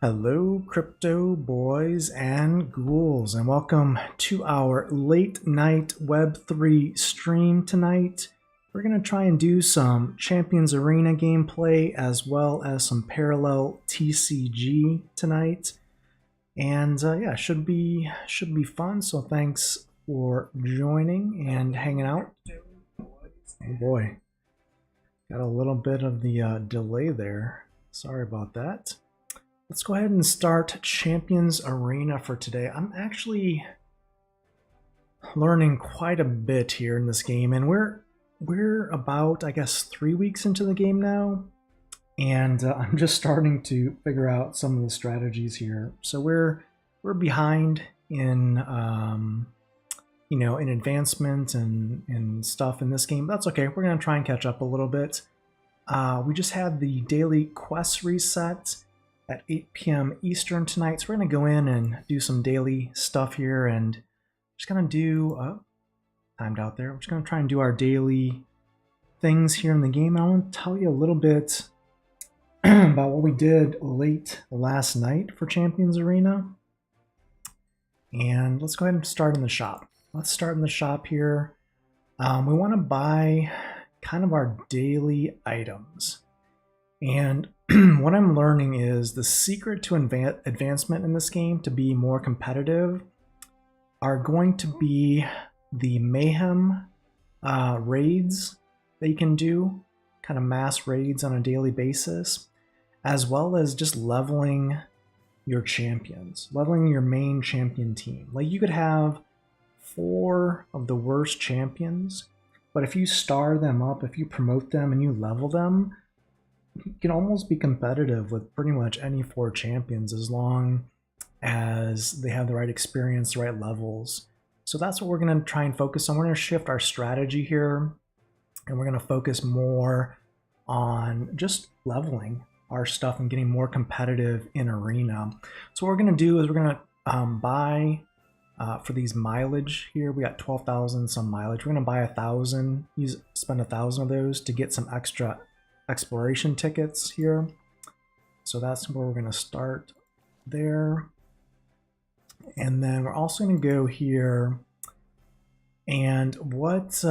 Hello, crypto boys and ghouls, and welcome to our late night Web3 stream tonight. We're going to try and do some Champions Arena gameplay as well as some parallel TCG tonight. And yeah, should be fun. So thanks for joining and hanging out. Oh boy, got a little bit of the delay there. Sorry about that. Let's go ahead and start Champions Arena for today. I'm actually learning quite a bit here in this game, and we're about, I guess, 3 weeks into the game now, and I'm just starting to figure out some of the strategies here. So we're behind in in advancement and stuff in this game. But that's okay. We're gonna try and catch up a little bit. We just had the daily quest reset at 8 p.m. Eastern tonight. So we're going to go in and do some daily stuff here and just going to do, timed out there. We're just going to try and do our daily things here in the game. I want to tell you a little bit about what we did late last night for Champions Arena. And let's go ahead and start in the shop. Let's start in the shop here. We want to buy kind of our daily items. And what I'm learning is the secret to advancement in this game to be more competitive are going to be the mayhem raids that you can do, kind of mass raids on a daily basis, as well as just leveling your champions, leveling your main champion team. Like you could have 4 of the worst champions, but if you star them up, if you promote them and you level them, you can almost be competitive with pretty much any 4 champions as long as they have the right experience, the right levels. So that's what we're going to try and focus on. We're going to shift our strategy here, and we're going to focus more on just leveling our stuff and getting more competitive in arena. So what we're going to do is we're going to buy for these mileage here. We got 12,000 some mileage. We're going to buy 1,000, spend 1,000 of those to get some extra exploration tickets here. So that's where we're going to start there. And then we're also going to go here, and what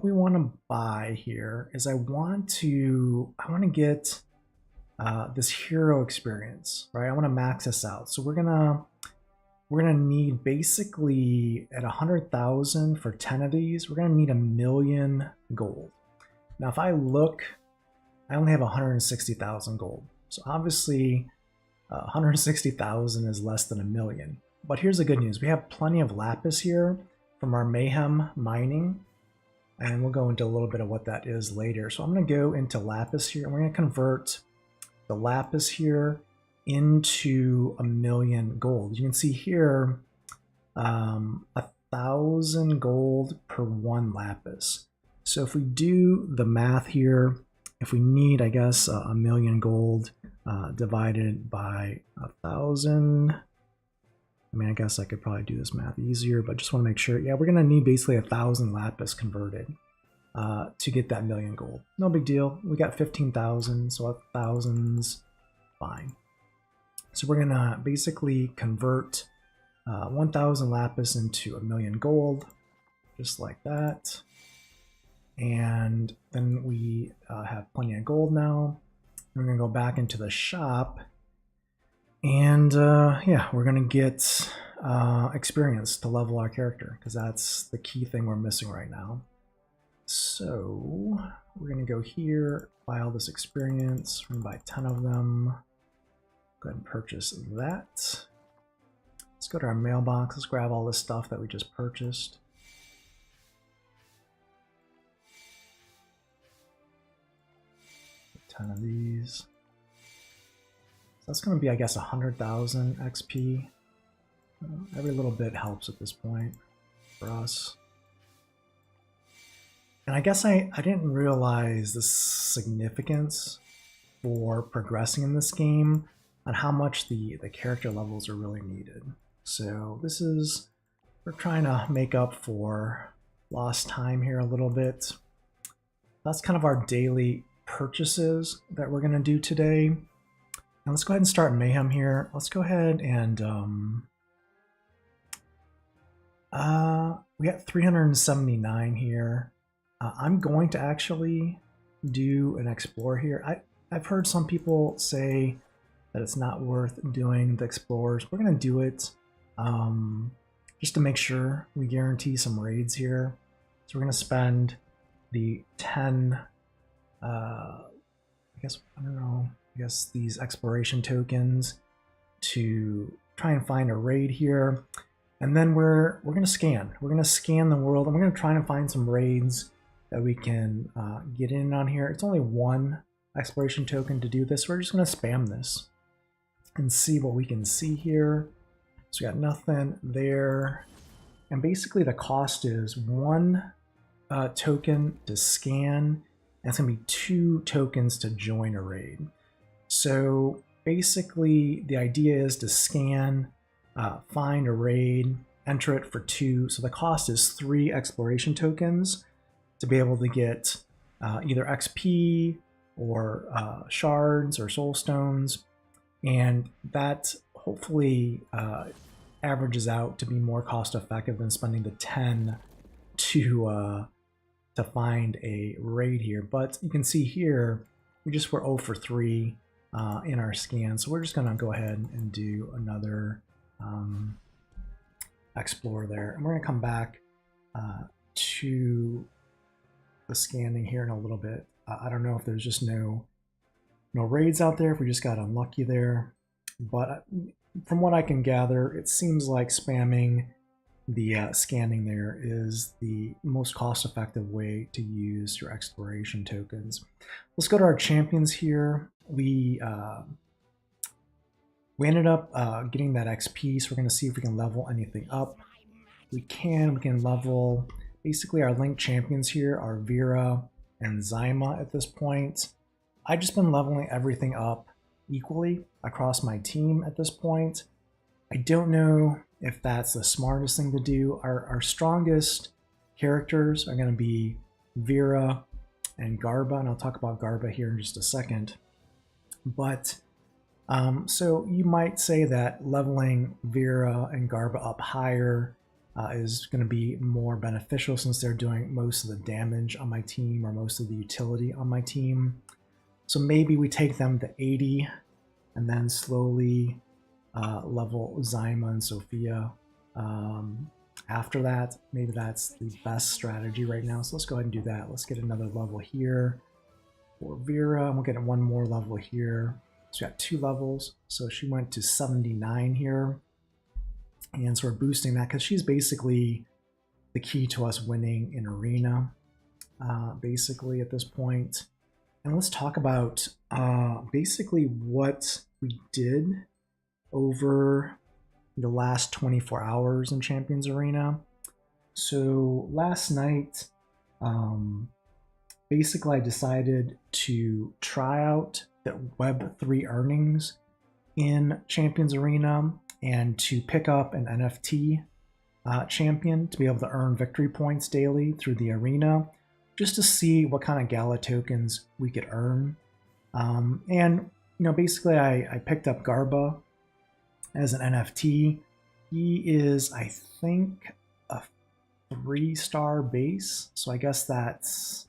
we want to buy here is I want to get this hero experience, right? I want to max this out. So we're gonna need basically at 100,000 for 10 of these. We're gonna need 1,000,000 gold. Now, if I look, I only have 160,000 gold. So obviously 160,000 is less than 1,000,000. But here's the good news. We have plenty of lapis here from our mayhem mining. And we'll go into a little bit of what that is later. So I'm going to go into lapis here, and we're going to convert the lapis here into 1,000,000 gold. You can see here 1,000 gold per 1 lapis. So if we do the math here, if we need, I guess, 1,000,000 gold divided by 1,000, I mean, I guess I could probably do this math easier, but just want to make sure. Yeah, we're going to need basically 1,000 lapis converted to get that 1,000,000 gold. No big deal. We got 15,000, so 1,000's fine. So we're going to basically convert 1,000 lapis into 1,000,000 gold, just like that. And then we have plenty of gold now. We're going to go back into the shop, and yeah, we're going to get experience to level our character, because that's the key thing we're missing right now. So we're going to go here, buy all this experience. We're going to buy 10 of them. Go ahead and purchase that. Let's go to our mailbox. Let's grab all this stuff that we just purchased. Of these. So that's going to be, I guess, 100,000 XP. Every little bit helps at this point for us. And I guess I didn't realize the significance for progressing in this game on how much the character levels are really needed. So this is, we're trying to make up for lost time here a little bit. That's kind of our daily purchases that we're going to do today. And let's go ahead and start Mayhem here. Let's go ahead and we got 379 here. I'm going to actually do an explore here. I've heard some people say that it's not worth doing the explorers. We're gonna do it just to make sure we guarantee some raids here. So we're gonna spend the 10, I guess these exploration tokens to try and find a raid here. And then we're gonna scan. We're gonna scan the world, and we're gonna try and find some raids that we can get in on here. It's only one exploration token to do this. We're just gonna spam this and see what we can see here. So we got nothing there. And basically the cost is one token to scan, and it's gonna be 2 tokens to join a raid. So basically the idea is to scan, find a raid, enter it for 2. So the cost is 3 exploration tokens to be able to get either XP or shards or soul stones, and that hopefully averages out to be more cost effective than spending the 10 to find a raid here. But you can see here we just were 0 for 3 in our scan, so we're just gonna go ahead and do another explore there, and we're gonna come back to the scanning here in a little bit. I don't know if there's just no raids out there, if we just got unlucky there, but from what I can gather, it seems like spamming the scanning there is the most cost-effective way to use your exploration tokens. Let's go to our champions here. We ended up getting that XP, so we're going to see if we can level anything up. We can level. Basically, our linked champions here are Vera and Zyma at this point. I've just been leveling everything up equally across my team at this point. I don't know if that's the smartest thing to do. Our strongest characters are going to be Vera and Garba, and I'll talk about Garba here in just a second. But so you might say that leveling Vera and Garba up higher is going to be more beneficial, since they're doing most of the damage on my team or most of the utility on my team. So maybe we take them to 80 and then slowly level Zyma and Sophia after that. Maybe that's the best strategy right now. So let's go ahead and do that. Let's get another level here for Vera, and we'll get one more level here. So we got 2 levels. So she went to 79 here. And so we're boosting that because she's basically the key to us winning in Arena, basically at this point. And let's talk about basically what we did over the last 24 hours in Champions Arena. So last night, basically I decided to try out the Web3 earnings in Champions Arena and to pick up an NFT champion to be able to earn victory points daily through the arena, just to see what kind of gala tokens we could earn. And basically I picked up Garba as an NFT. He is, I think, a 3-star base, so I guess that's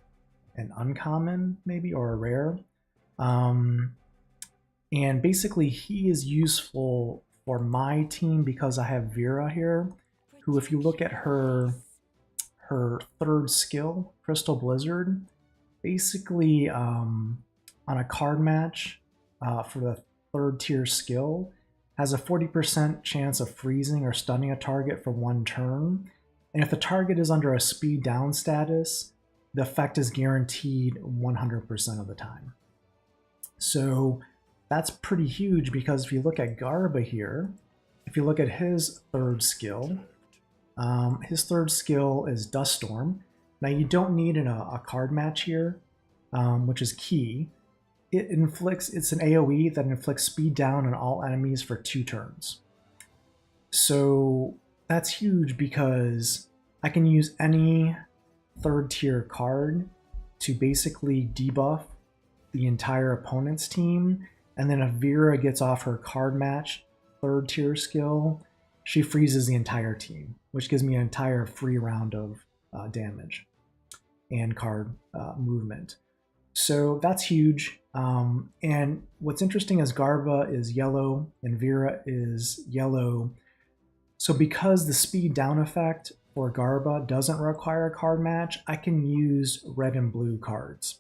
an uncommon maybe, or a rare. And basically he is useful for my team because I have Vera here, who, if you look at her 3rd skill, Crystal Blizzard, basically on a card match for the 3rd tier skill, has a 40% chance of freezing or stunning a target for 1 turn. And if the target is under a speed down status, the effect is guaranteed 100% of the time. So that's pretty huge, because if you look at Garba here, if you look at his 3rd skill, his 3rd skill is Dust Storm. Now you don't need a card match here, which is key. It's an AoE that inflicts speed down on all enemies for 2 turns. So that's huge, because I can use any 3rd tier card to basically debuff the entire opponent's team And then if Vera gets off her card match, 3rd tier skill, she freezes the entire team, which gives me an entire free round of damage and card movement. So that's huge. And what's interesting is Garba is yellow and Vera is yellow. So because the speed down effect for Garba doesn't require a card match, I can use red and blue cards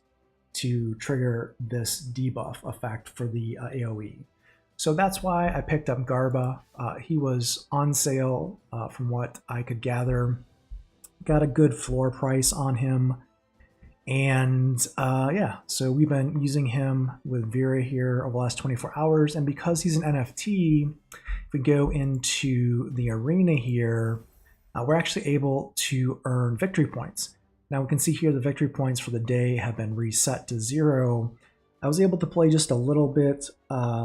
to trigger this debuff effect for the AoE. So that's why I picked up Garba. He was on sale from what I could gather. Got a good floor price on him. And yeah, so we've been using him with Vera here over the last 24 hours. And because he's an NFT, if we go into the arena here, we're actually able to earn victory points. Now we can see here the victory points for the day have been reset to 0. I was able to play just a little bit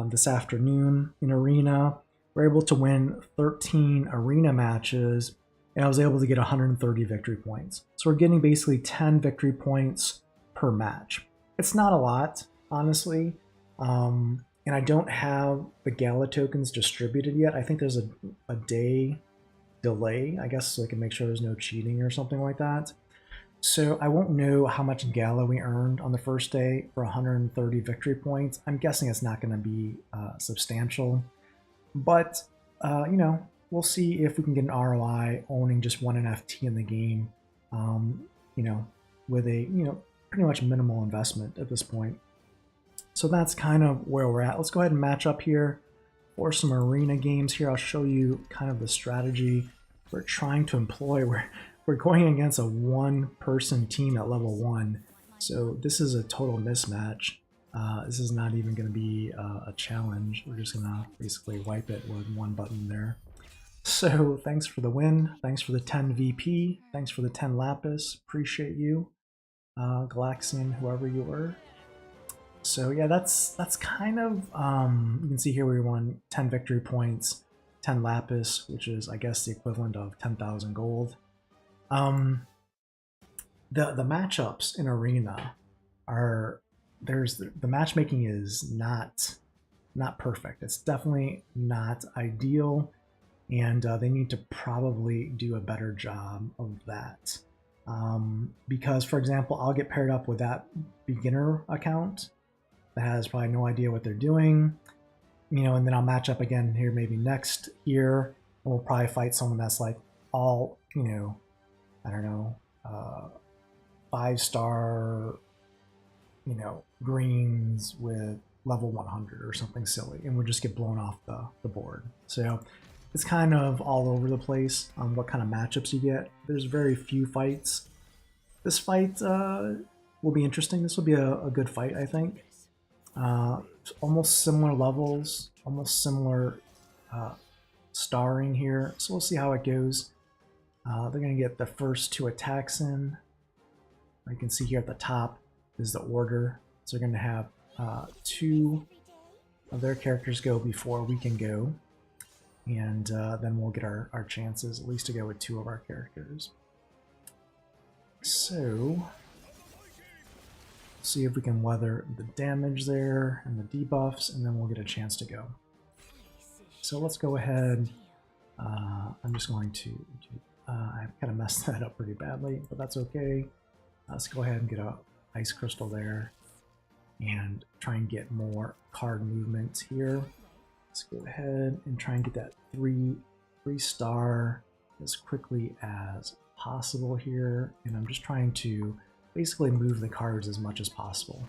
this afternoon in arena. We're able to win 13 arena matches, and I was able to get 130 victory points. So we're getting basically 10 victory points per match. It's not a lot, honestly. And I don't have the gala tokens distributed yet. I think there's a day delay, I guess, so I can make sure there's no cheating or something like that. So I won't know how much gala we earned on the first day for 130 victory points. I'm guessing it's not going to be substantial, but you know, we'll see if we can get an ROI owning just one NFT in the game. You know, with a pretty much minimal investment at this point. So that's kind of where we're at. Let's go ahead and match up here for some arena games here. I'll show you kind of the strategy we're trying to employ. We're going against a 1-person team at level 1. So this is a total mismatch. This is not even going to be a challenge. We're just going to basically wipe it with one button there. So thanks for the win. Thanks for the 10 VP. Thanks for the 10 Lapis. Appreciate you, Galaxian, whoever you were. So yeah, that's kind of, you can see here we won 10 victory points, 10 Lapis, which is, I guess, the equivalent of 10,000 gold. The matchups in arena are, the matchmaking is not perfect. It's definitely not ideal, and they need to probably do a better job of that. Because, for example, I'll get paired up with that beginner account that has probably no idea what they're doing, and then I'll match up again here maybe next year, and we'll probably fight someone that's like all, I don't know, 5-star, greens with level 100 or something silly, and we'll just get blown off the board. So it's kind of all over the place on what kind of matchups you get. There's very few fights. This fight will be interesting. This will be a good fight, I think. Almost similar levels, almost similar starring here. So we'll see how it goes. They're going to get the first 2 attacks in. You can see here at the top is the order. So they're going to have 2 of their characters go before we can go. And then we'll get our chances, at least to go with 2 of our characters. So, see if we can weather the damage there and the debuffs, and then we'll get a chance to go. So let's go ahead. I'm just going to, I kind of messed that up pretty badly, but that's okay. Let's go ahead and get a ice crystal there and try and get more card movement here. Let's go ahead and try and get that 3-star as quickly as possible here. And I'm just trying to basically move the cards as much as possible.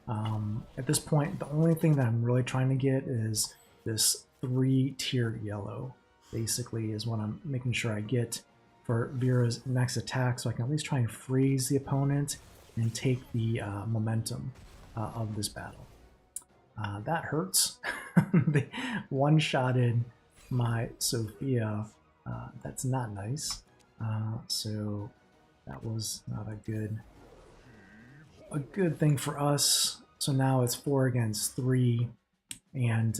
At this point, the only thing that I'm really trying to get is this 3-tiered yellow, basically, is what I'm making sure I get for Vera's next attack, so I can at least try and freeze the opponent and take the momentum of this battle. That hurts. They one-shotted my Sophia. That's not nice. So that was not a good thing for us. So now it's 4 against 3, and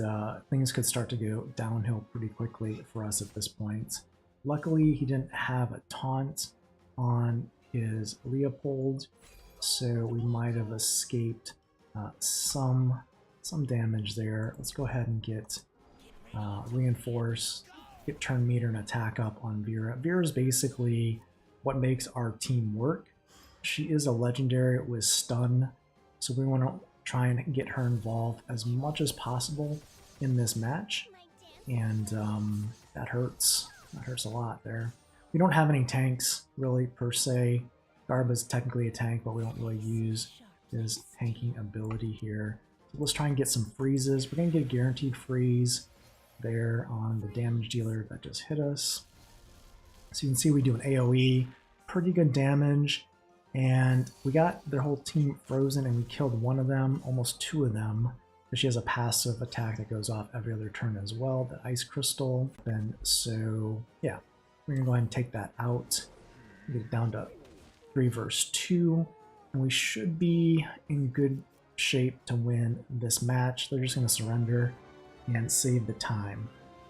things could start to go downhill pretty quickly for us at this point. Luckily, he didn't have a taunt on his Leopold, so we might have escaped some some damage there. Let's go ahead and get reinforce, get turn meter and attack up on Vera. Vera is basically what makes our team work. She is a legendary with stun, so we want to try and get her involved as much as possible in this match, and that hurts. That hurts a lot there. We don't have any tanks really per se. Garba's technically a tank, but we don't really use his tanking ability here. So let's try and get some freezes. We're going to get a guaranteed freeze there on the damage dealer that just hit us. So you can see we do an AoE, pretty good damage, and we got their whole team frozen and we killed one of them, almost two of them, because she has a passive attack that goes off every other turn as well, the ice crystal. And so yeah, we're gonna go ahead and take that out, get it down to 3 versus 2, and we should be in good shape to win this match. They're just gonna surrender and save the time.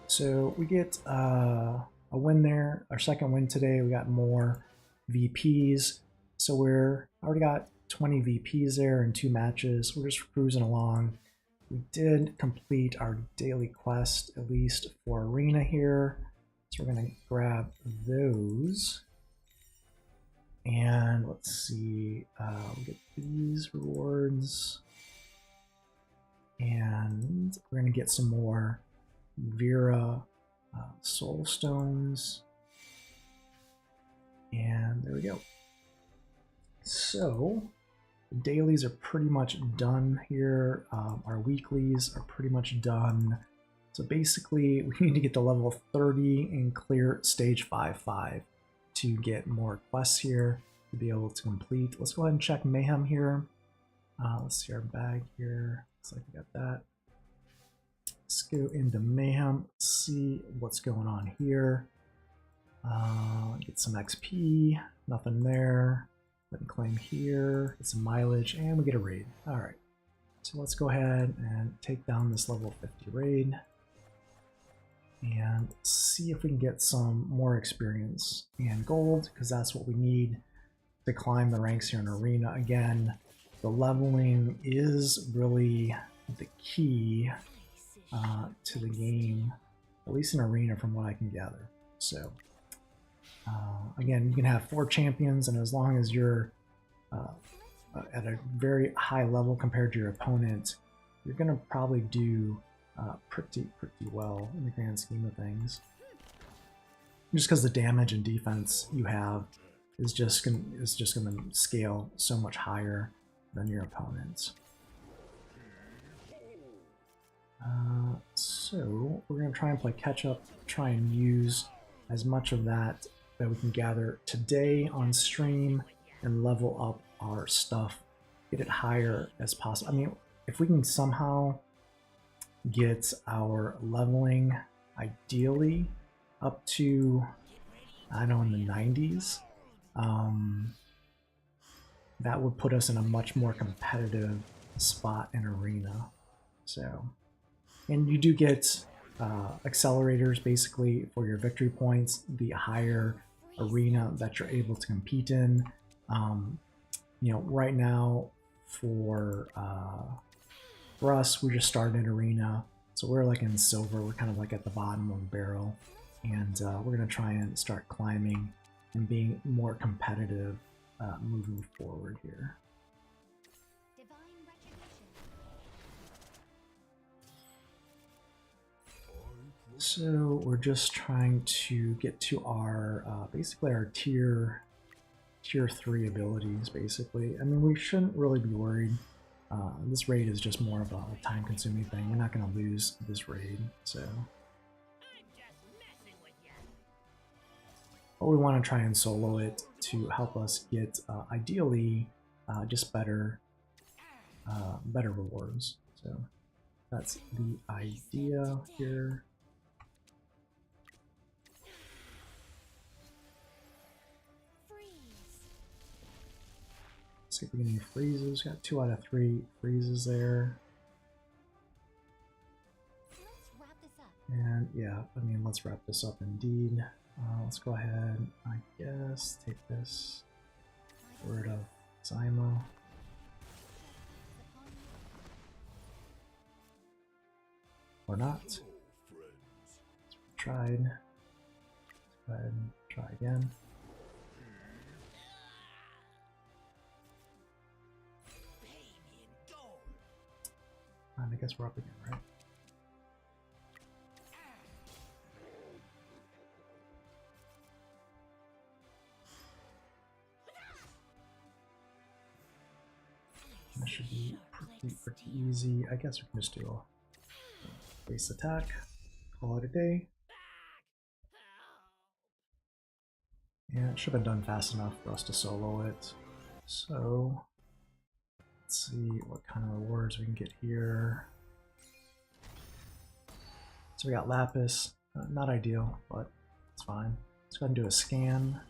So we get a win there, our second win today. We got more VPs, so we're already got 20 VPs there in 2 matches. We're just cruising along. We did complete our daily quest, at least for Arena here, so we're gonna grab those. And let's see, we get these rewards. And we're going to get some more Vera soul stones. And there we go. So the dailies are pretty much done here. Our weeklies are pretty much done. So basically we need to get to level 30 and clear stage 5-5 to get more quests here to be able to complete. Let's go ahead and check Mayhem here. Let's see our bag here. Looks like we got that. Let's go into Mayhem, see what's going on here. Get some XP, nothing there. Let me claim here, get some mileage, and we get a raid. All right, so let's go ahead and take down this level 50 raid and see if we can get some more experience and gold, because that's what we need to climb the ranks here in Arena. Again, the leveling is really the key to the game, at least in Arena from what I can gather. So again, you can have 4 champions, and as long as you're at a very high level compared to your opponent, you're going to probably do pretty well in the grand scheme of things. Just because the damage and defense you have is just going to scale so much higher than your opponents. So we're going to try and play catch up, try and use as much of that we can gather today on stream and level up our stuff, get it higher as possible. I mean, if we can somehow get our leveling ideally up to, I don't know, in the 90s, that would put us in a much more competitive spot in Arena. So, and you do get accelerators basically for your victory points the higher Arena that you're able to compete in. You know, right now for us, we just started in Arena, so we're like in silver. We're kind of like at the bottom of the barrel, and we're gonna try and start climbing and being more competitive moving forward here. So we're just trying to get to our basically our tier 3 abilities. Basically, I mean, we shouldn't really be worried. This raid is just more of a time-consuming thing. We're not going to lose this raid, so. But we want to try and solo it to help us get ideally just better rewards. So that's the idea here. See if we get any freezes. Got 2 out of 3 freezes there. And yeah, I mean, let's wrap this up indeed. Let's go ahead, I guess, take this word of Zyma. Or not. Tried. Let's go ahead and try again. And I guess we're up again, right? That should be pretty easy. I guess we can just do a base attack, call it a day. Yeah, it should have been done fast enough for us to solo it. So let's see what kind of rewards we can get here. So we got Lapis, not ideal, but it's fine. Let's go ahead and do a scan.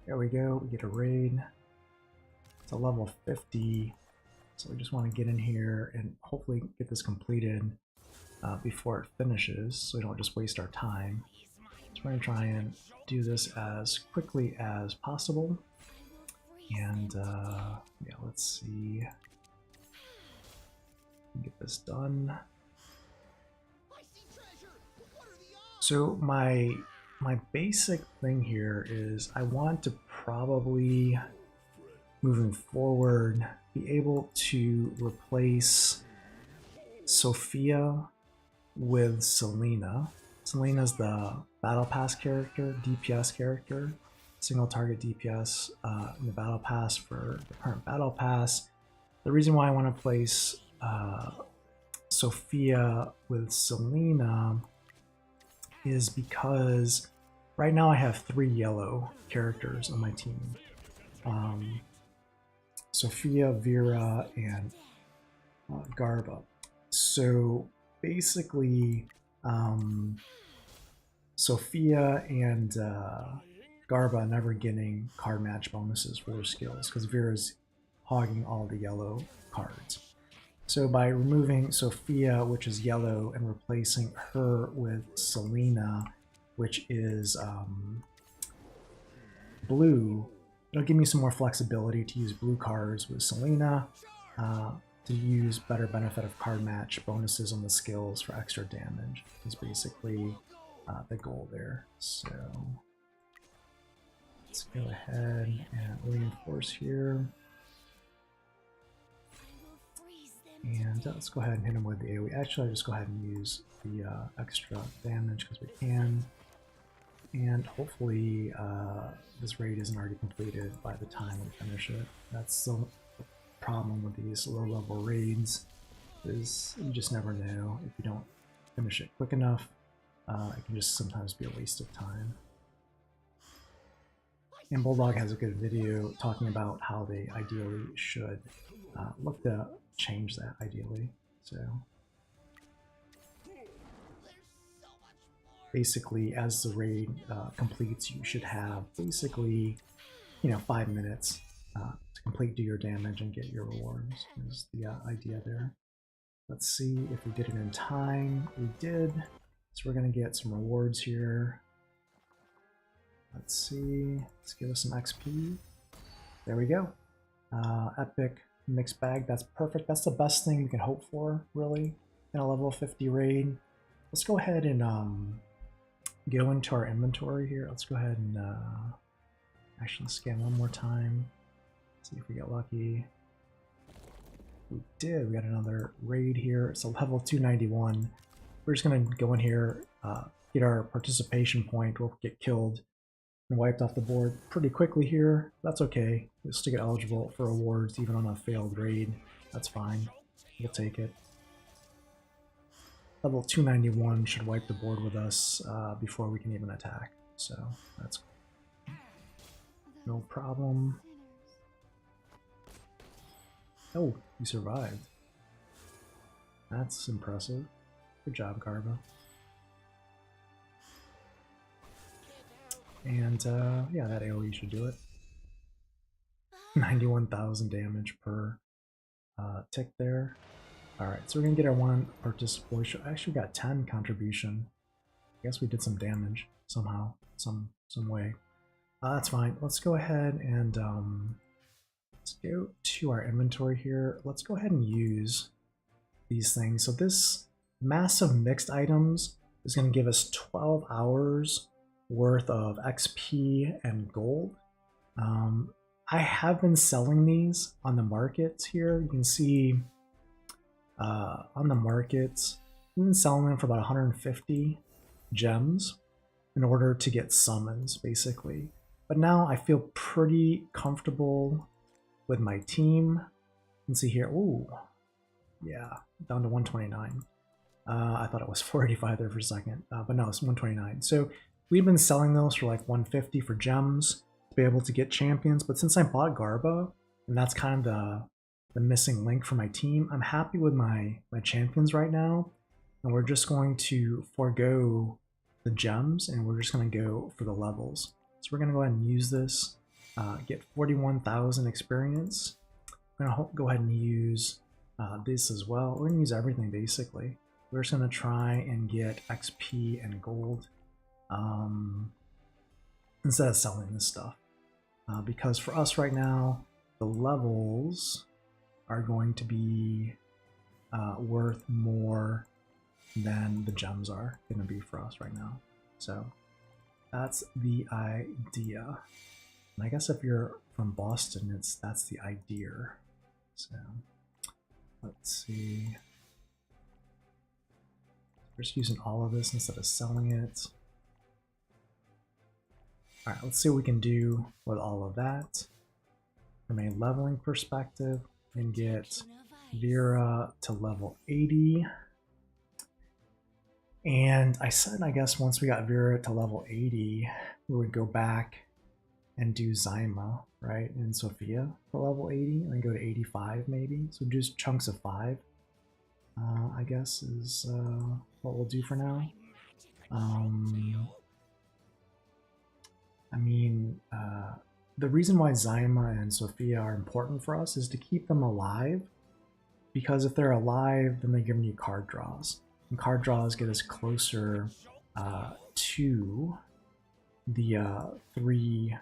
There we go, we get a raid. It's a level 50, so we just want to get in here and hopefully get this completed before it finishes, so we don't just waste our time. So we're going to try and do this as quickly as possible. And yeah, let's see. Get this done. So my basic thing here is I want to probably, moving forward, be able to replace Sophia with Selena. Selena's the Battle Pass character, DPS character, single target DPS in the Battle Pass for the current Battle Pass. The reason why I want to place Sophia with Selena is because right now I have 3 yellow characters on my team. Sophia, Vera, and Garba. So basically, Sophia and Garba never getting card match bonuses for their skills because Vera's hogging all the yellow cards. So by removing Sophia, which is yellow, and replacing her with Selena, which is blue, it'll give me some more flexibility to use blue cards with Selena, to use better benefit of card match bonuses on the skills for extra damage is basically the goal there. So let's go ahead and reinforce here. And let's go ahead and hit him with the AoE. Actually, I'll just go ahead and use the extra damage because we can. And hopefully this raid isn't already completed by the time we finish it. That's the problem with these low-level raids, is you just never know. If you don't finish it quick enough, it can just sometimes be a waste of time. And Bulldog has a good video talking about how they ideally should look to change that ideally. So basically, as the raid completes, you should have basically, 5 minutes to complete, do your damage, and get your rewards is the idea there. Let's see if we did it in time. We did. So we're going to get some rewards here. Let's see. Let's give us some XP. There we go. Epic mixed bag. That's perfect. That's the best thing we can hope for, really, in a level 50 raid. Let's go ahead and go into our inventory here. Let's go ahead and actually scan one more time. See if we get lucky. We did. We got another raid here. It's a level 291. We're just going to go in here, get our participation point. We'll get killed and wiped off the board pretty quickly here. That's okay. We'll still get eligible for awards even on a failed raid. That's fine. We'll take it. Level 291 should wipe the board with us before we can even attack. So that's no problem. Oh, you survived. That's impressive. Good job, Garba. And yeah, that AoE should do it. 91,000 damage per tick there. Alright, so we're gonna get our 1 participation. Actually, we got 10 contribution. I guess we did some damage somehow, some way. That's fine. Let's go ahead and Let's go to our inventory here. Let's go ahead and use these things. So this massive mixed items is going to give us 12 hours worth of XP and gold. I have been selling these on the markets here. You can see on the markets, I've been selling them for about 150 gems in order to get summons, basically. But now I feel pretty comfortable with my team. You can see here, ooh, yeah, down to 129. I thought it was 485 there for a second, but no, it's 129. So we've been selling those for like 150 for gems to be able to get champions. But since I bought Garba, and that's kind of the missing link for my team, I'm happy with my champions right now. And we're just going to forego the gems and we're just going to go for the levels. So we're going to go ahead and use this, get 41,000 experience. We're going to go ahead and use this as well. We're going to use everything basically. We're just going to try and get XP and gold instead of selling this stuff. Because for us right now, the levels are going to be worth more than the gems are going to be for us right now. So that's the idea. And I guess if you're from Boston, that's the idea. So let's see. We're just using all of this instead of selling it. All right, let's see what we can do with all of that. From a leveling perspective, we can get Vera to level 80. And I said, I guess once we got Vera to level 80, we would go back and do Zyma, right? And Sophia for level 80, and then go to 85 maybe. So just chunks of 5, I guess is what we'll do for now. I mean, the reason why Zyma and Sophia are important for us is to keep them alive, because if they're alive, then they're giving you card draws. And card draws get us closer to the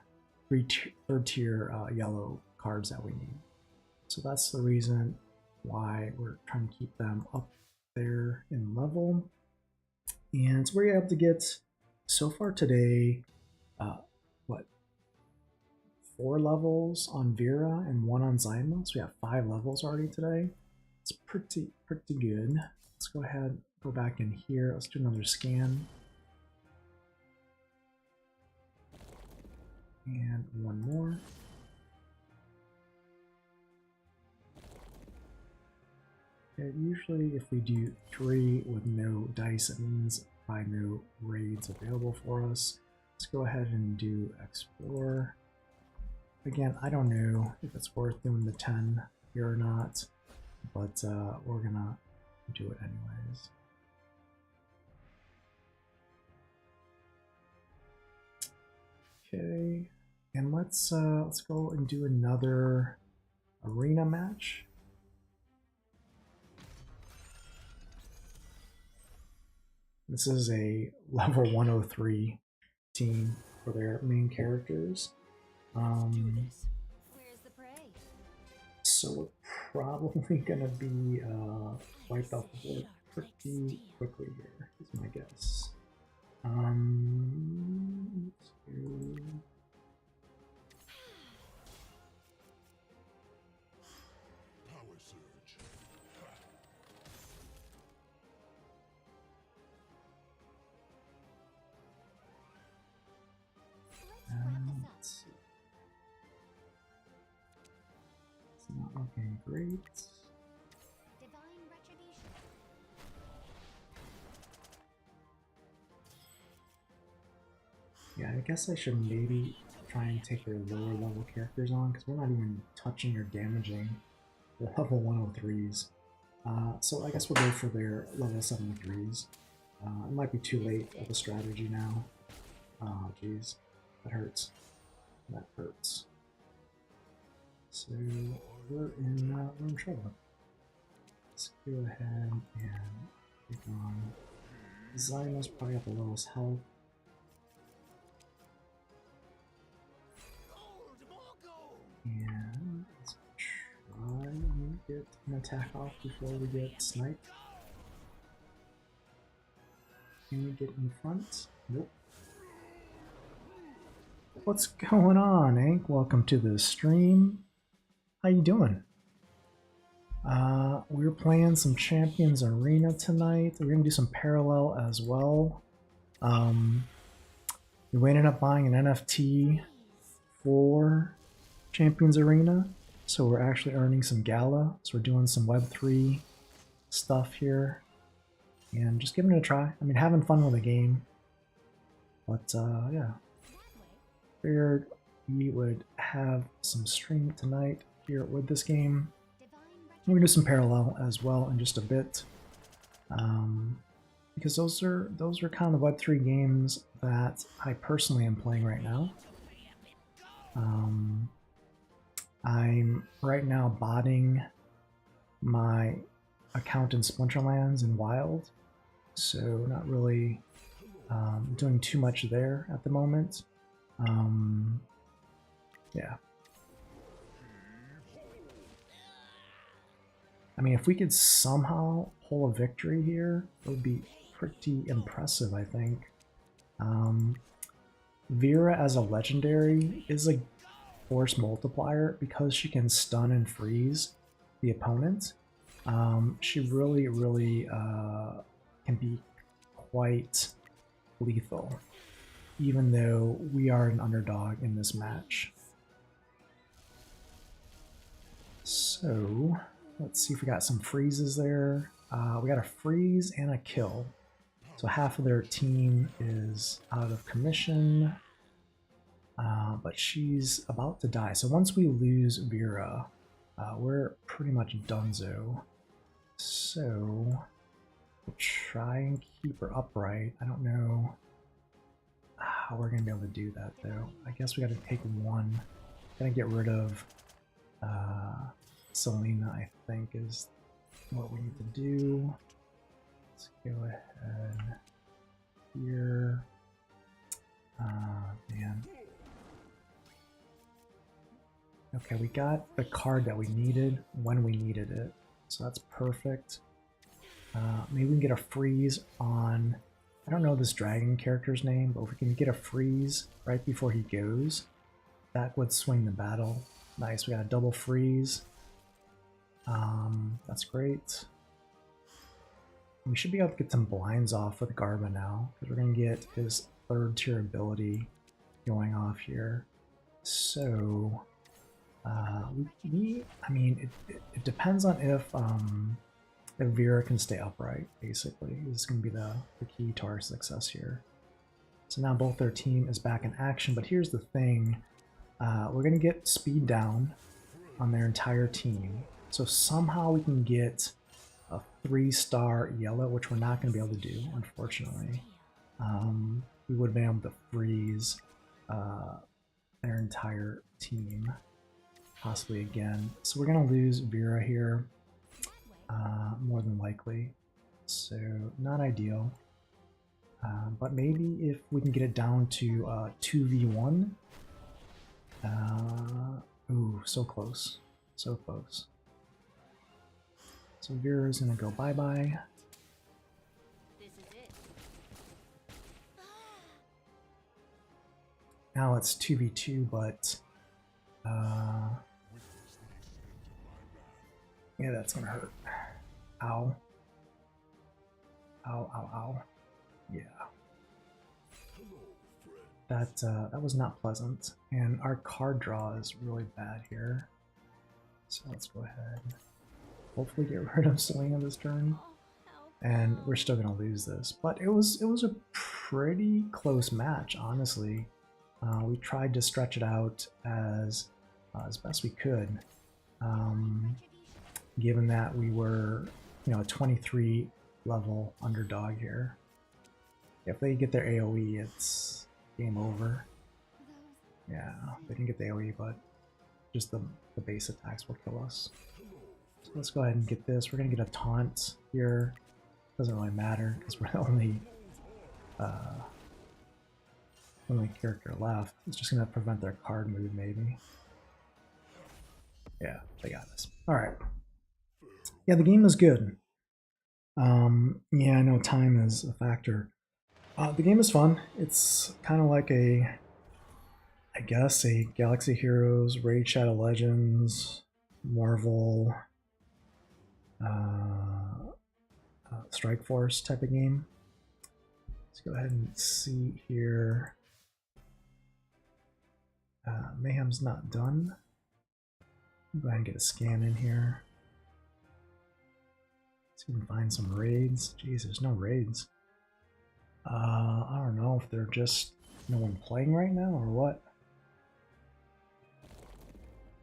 third tier yellow cards that we need. So that's the reason why we're trying to keep them up there in level. And so we're able to get, so far today, what, 4 levels on Vera and 1 on Zyma. So we have 5 levels already today. It's pretty good. Let's go ahead, go back in here. Let's do another scan. And 1 more. Okay, usually if we do 3 with no dice, it means probably no raids available for us. Let's go ahead and do explore. Again, I don't know if it's worth doing the 10 here or not, but we're gonna do it anyways. Okay, and let's go and do another arena match. This is a level 103 team for their main characters. So we're probably gonna be wiped off the board pretty quickly here, is my guess. Let's do... Power surge. Let's see. It's not looking great. Divine retribution. Yeah, I guess I should maybe try and take their lower level characters on, because we're not even touching or damaging the level 103s. So I guess we'll go for their level 73s. It might be too late of a strategy now. Oh, jeez. That hurts. That hurts. So we're in trouble. Let's go ahead and take on Zyma's probably at the lowest health. And let's get an attack off before we get sniped. Can we get in front? Nope. What's going on, Hank? Welcome to the stream. How you doing? We're playing some Champions Arena tonight. We're gonna do some parallel as well. We ended up buying an NFT for Champions Arena, so we're actually earning some Gala. So we're doing some Web3 stuff here, and just giving it a try. I mean, having fun with the game. But yeah, figured we would have some stream tonight here with this game. We're gonna do some parallel as well in just a bit, because those are kind of the Web3 games that I personally am playing right now. I'm right now botting my account in Splinterlands and Wild, so not really doing too much there at the moment. Yeah. I mean, if we could somehow pull a victory here, it would be pretty impressive, I think. Vera as a legendary is a force multiplier because she can stun and freeze the opponent. She really can be quite lethal, even though we are an underdog in this match. So let's see if we got some freezes there. We got a freeze and a kill. So half of their team is out of commission, but she's about to die. So once we lose Vera, we're pretty much donezo. So we'll try and keep her upright. I don't know how we're gonna be able to do that though. I guess we gotta take one. Gotta get rid of Selena, I think, is what we need to do. Let's go ahead here. Man. Okay, we got the card that we needed when we needed it, so that's perfect. Maybe we can get a freeze on, I don't know this dragon character's name, but if we can get a freeze right before he goes, that would swing the battle. Nice, we got a double freeze. That's great. We should be able to get some blinds off with Garba now, because we're going to get his 3rd tier ability going off here. So, I mean, it depends on if Vera can stay upright, basically. This is going to be the key to our success here. So now both their team is back in action, but here's the thing. We're going to get speed down on their entire team. So somehow we can get a 3-star yellow, which we're not going to be able to do, unfortunately. We would have been able to freeze their entire team, possibly again. So we're going to lose Vera here, more than likely. So not ideal. But maybe if we can get it down to 2v1. Ooh, so close. So close. So Vera's gonna go bye-bye. Now it's 2v2, but yeah, that's gonna hurt. Ow. Ow, ow, ow. Yeah. That was not pleasant. And our card draw is really bad here. So let's go ahead. Hopefully get rid of Selena this turn. And we're still gonna lose this. But it was a pretty close match, honestly. We tried to stretch it out as best we could. Given that we were, a 23 level underdog here. If they get their AoE, it's game over. Yeah, they didn't get the AoE, but just the base attacks will kill us. So let's go ahead and get this. We're gonna get a taunt here. Doesn't really matter because we're the only character left. It's just gonna prevent their card move, maybe. Yeah, they got us. All right. Yeah, the game is good. Yeah, I know time is a factor. The game is fun. It's kind of like I guess, a Galaxy Heroes, Raid Shadow Legends, Marvel, uh, Strike Force type of game. Let's go ahead and see here. Mayhem's not done. Go ahead and get a scan in here. See if we can find some raids. Jeez, there's no raids. I don't know if they're just no one playing right now or what.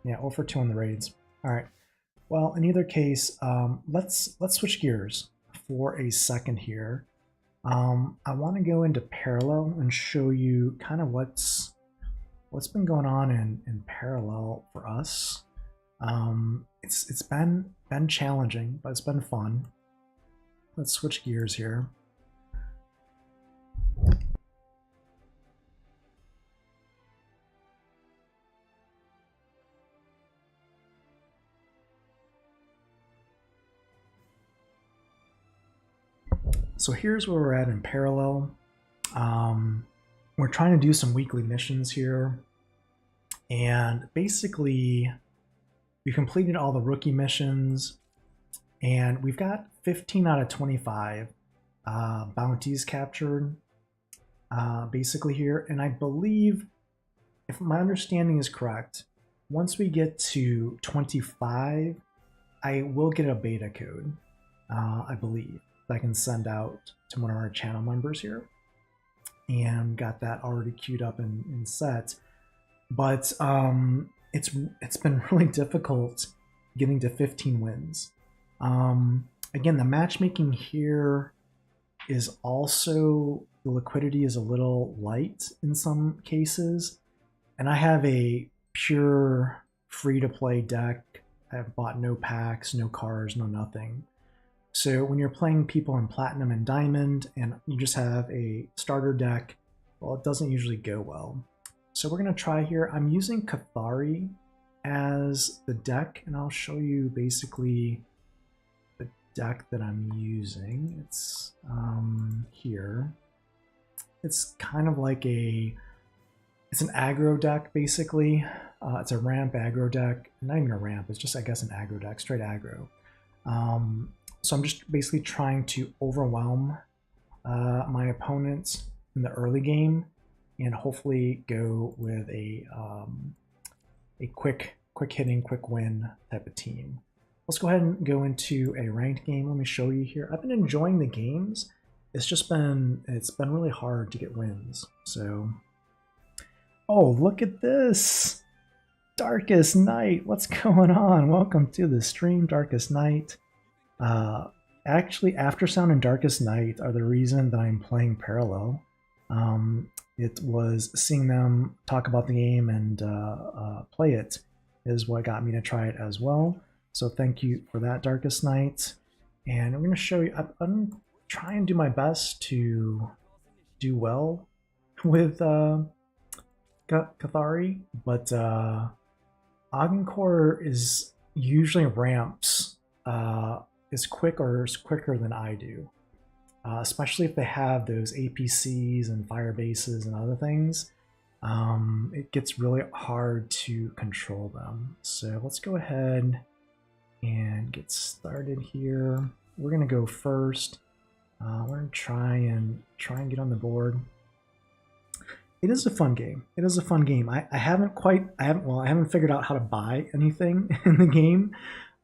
Yeah, 0 for 2 on the raids. All right. Well, in either case, let's switch gears for a second here. I want to go into parallel and show you kind of what's been going on in parallel for us. It's been challenging, but it's been fun. Let's switch gears here. So here's where we're at in parallel. We're trying to do some weekly missions here. And basically, we completed all the rookie missions. And we've got 15 out of 25 bounties captured, basically here. And I believe, if my understanding is correct, once we get to 25, I will get a beta code, I believe, that I can send out to one of our channel members here. And got that already queued up and set. But it's been really difficult getting to 15 wins. Again, the matchmaking here is also, the liquidity is a little light in some cases. And I have a pure free-to-play deck. I've bought no packs, no cards, no nothing. So when you're playing people in Platinum and Diamond and you just have a starter deck, well, it doesn't usually go well. So we're going to try here. I'm using Cathari as the deck, and I'll show you basically the deck that I'm using. It's here. It's kind of like it's an aggro deck, basically. It's a ramp aggro deck. Not even a ramp, it's just, I guess, an aggro deck, straight aggro. So I'm just basically trying to overwhelm my opponents in the early game and hopefully go with a quick hitting, quick win type of team. Let's go ahead and go into a ranked game. Let me show you here. I've been enjoying the games. It's been really hard to get wins. So, oh, look at this. Darkest Night. What's going on? Welcome to the stream, Darkest Night. Actually, Aftersound and Darkest Night are the reason that I'm playing Parallel. It was seeing them talk about the game and play it is what got me to try it as well. So thank you for that, Darkest Night. And I'm going to show you, I'm trying to do my best to do well with Cathari, but Agincourt is usually ramps is quicker than I do, especially if they have those APCs and fire bases and other things. It gets really hard to control them. So let's go ahead and get started here. We're gonna go first. We're gonna try and get on the board. It is a fun game. It is a fun game. I haven't figured out how to buy anything in the game,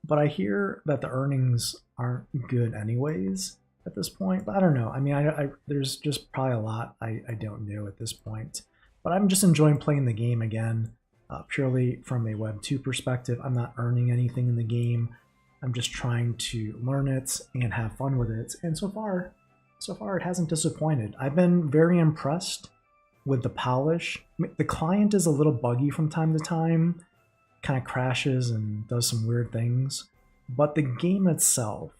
but I hear that the earnings aren't good anyways at this point. But I don't know. I mean, there's just probably a lot I don't know at this point. But I'm just enjoying playing the game again, purely from a Web2 perspective. I'm not earning anything in the game. I'm just trying to learn it and have fun with it. And so far it hasn't disappointed. I've been very impressed with the polish. The client is a little buggy from time to time, kind of crashes and does some weird things, but the game itself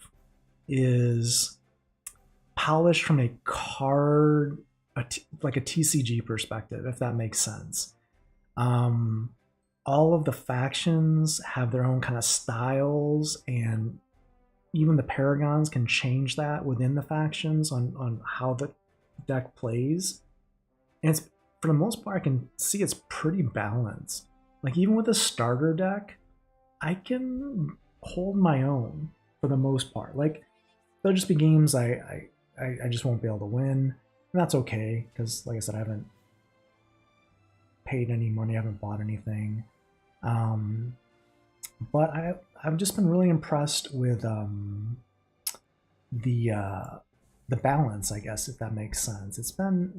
is polished from a card, like a TCG perspective, if that makes sense. All of the factions have their own kind of styles and even the paragons can change that within the factions on how the deck plays. And it's, for the most part, I can see it's pretty balanced. Like even with a starter deck, I can hold my own for the most part. Like there'll just be games I just won't be able to win, and that's okay because, like I said, I haven't paid any money, I haven't bought anything. But I've just been really impressed with the balance, I guess, if that makes sense. It's been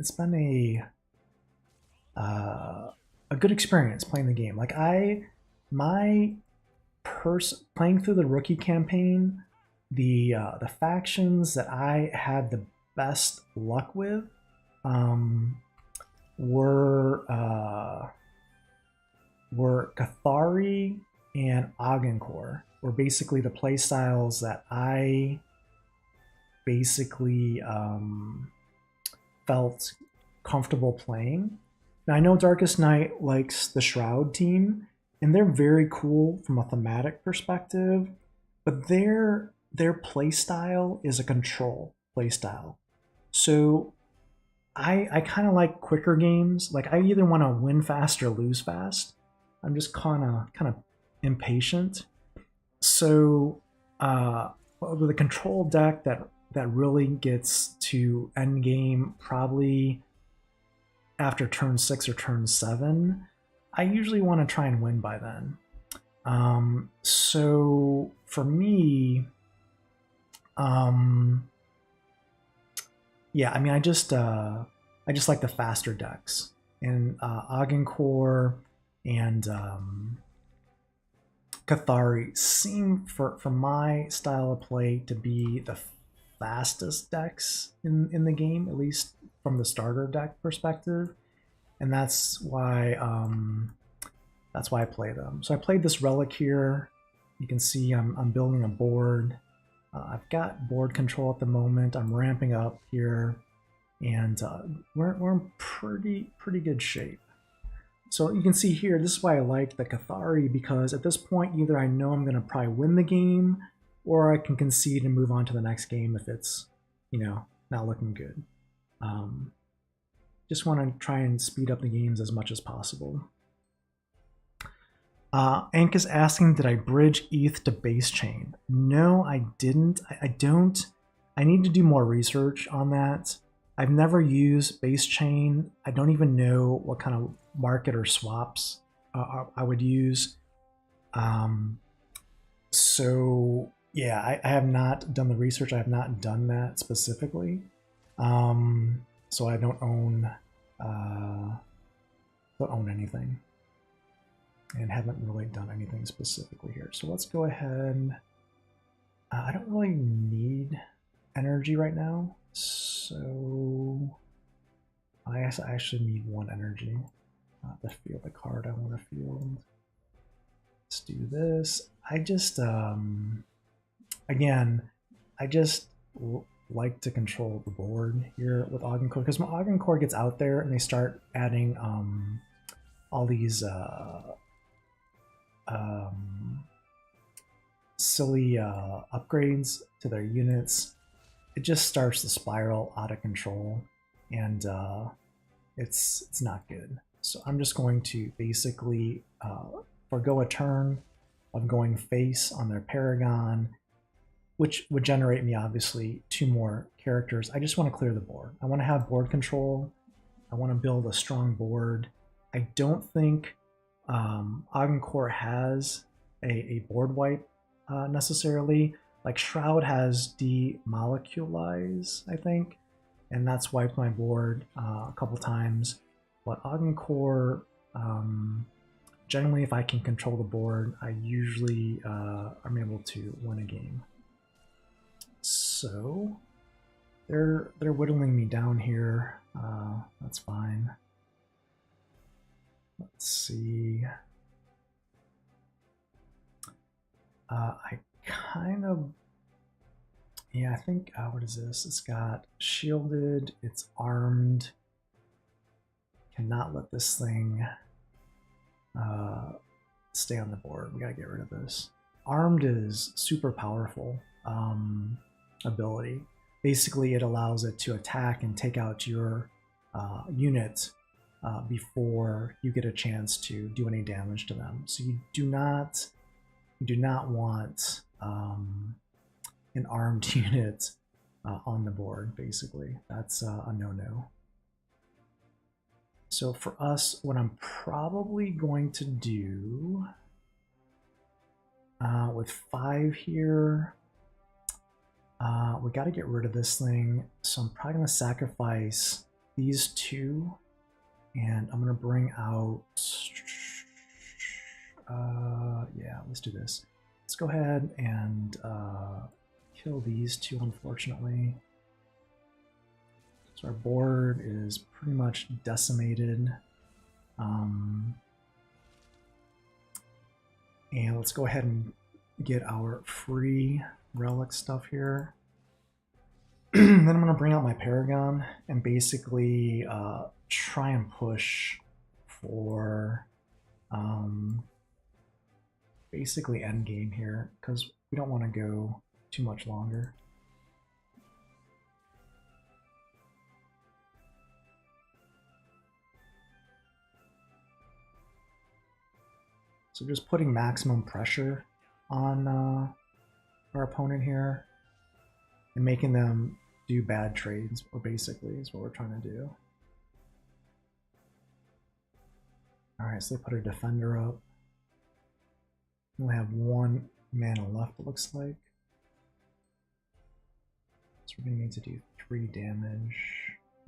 a good experience playing the game. Like playing through the rookie campaign, the factions that I had the best luck with were Cathari and Agincourt. Were basically the play styles that I basically felt comfortable playing. Now I know Darkest Night likes the Shroud team, and they're very cool from a thematic perspective, but their play style is a control play style. So I kind of like quicker games. Like I either want to win fast or lose fast. I'm just kind of impatient. So with a control deck that really gets to end game probably after turn 6 or turn 7, I usually want to try and win by then. So for me, yeah, I mean, I just like the faster decks, and Agincourt and Cathari seem, for my style of play, to be the fastest decks in the game, at least from the starter deck perspective, and that's why I play them. So I played this relic here. You can see I'm building a board. I've got board control at the moment. I'm ramping up here, and we're in pretty good shape. So you can see here, this is why I like the Cathari, because at this point, either I know I'm going to probably win the game, or I can concede and move on to the next game if it's, not looking good. Just want to try and speed up the games as much as possible. Ank is asking, did I bridge ETH to base chain? No, I didn't. I don't. I need to do more research on that. I've never used base chain. I don't even know what kind of market or swaps I would use. So yeah, I have not done the research. I have not done that specifically. So I don't own anything, and haven't really done anything specifically here. So let's go ahead. I don't really need energy right now, so I guess I actually need 1 energy to field the card I want to field. Let's do this. I just, again, I just like to control the board here with Agincourt, because when Agincourt gets out there and they start adding all these silly upgrades to their units, it just starts to spiral out of control, and it's not good. So I'm just going to basically forgo a turn of going face on their Paragon, which would generate me obviously 2 more characters. I just want to clear the board. I want to have board control. I want to build a strong board. I don't think Agincourt has a board wipe necessarily. Like Shroud has demoleculize, I think, and that's wiped my board a couple times. But Agincourt, generally, if I can control the board, I usually am able to win a game. So they're whittling me down here. That's fine. Let's see. I kind of, yeah, I think, what is this? It's got shielded, it's armed. Cannot let this thing stay on the board. We gotta get rid of this. Armed is super powerful. ability. Basically, it allows it to attack and take out your unit before you get a chance to do any damage to them. So you do not want an armed unit on the board. Basically, that's a no-no. So for us, what I'm probably going to do with 5 here, we got to get rid of this thing. So I'm probably going to sacrifice these 2, and I'm going to bring out, yeah, let's do this. Let's go ahead and kill these 2, unfortunately. So our board is pretty much decimated. And let's go ahead and get our free relic stuff here. Then I'm going to bring out my Paragon and basically try and push for basically endgame here, because we don't want to go too much longer. So just putting maximum pressure on our opponent here and making them do bad trades, or basically is what we're trying to do. Alright, so they put a defender up. We only have 1 mana left, it looks like. So we're going to need to do 3 damage.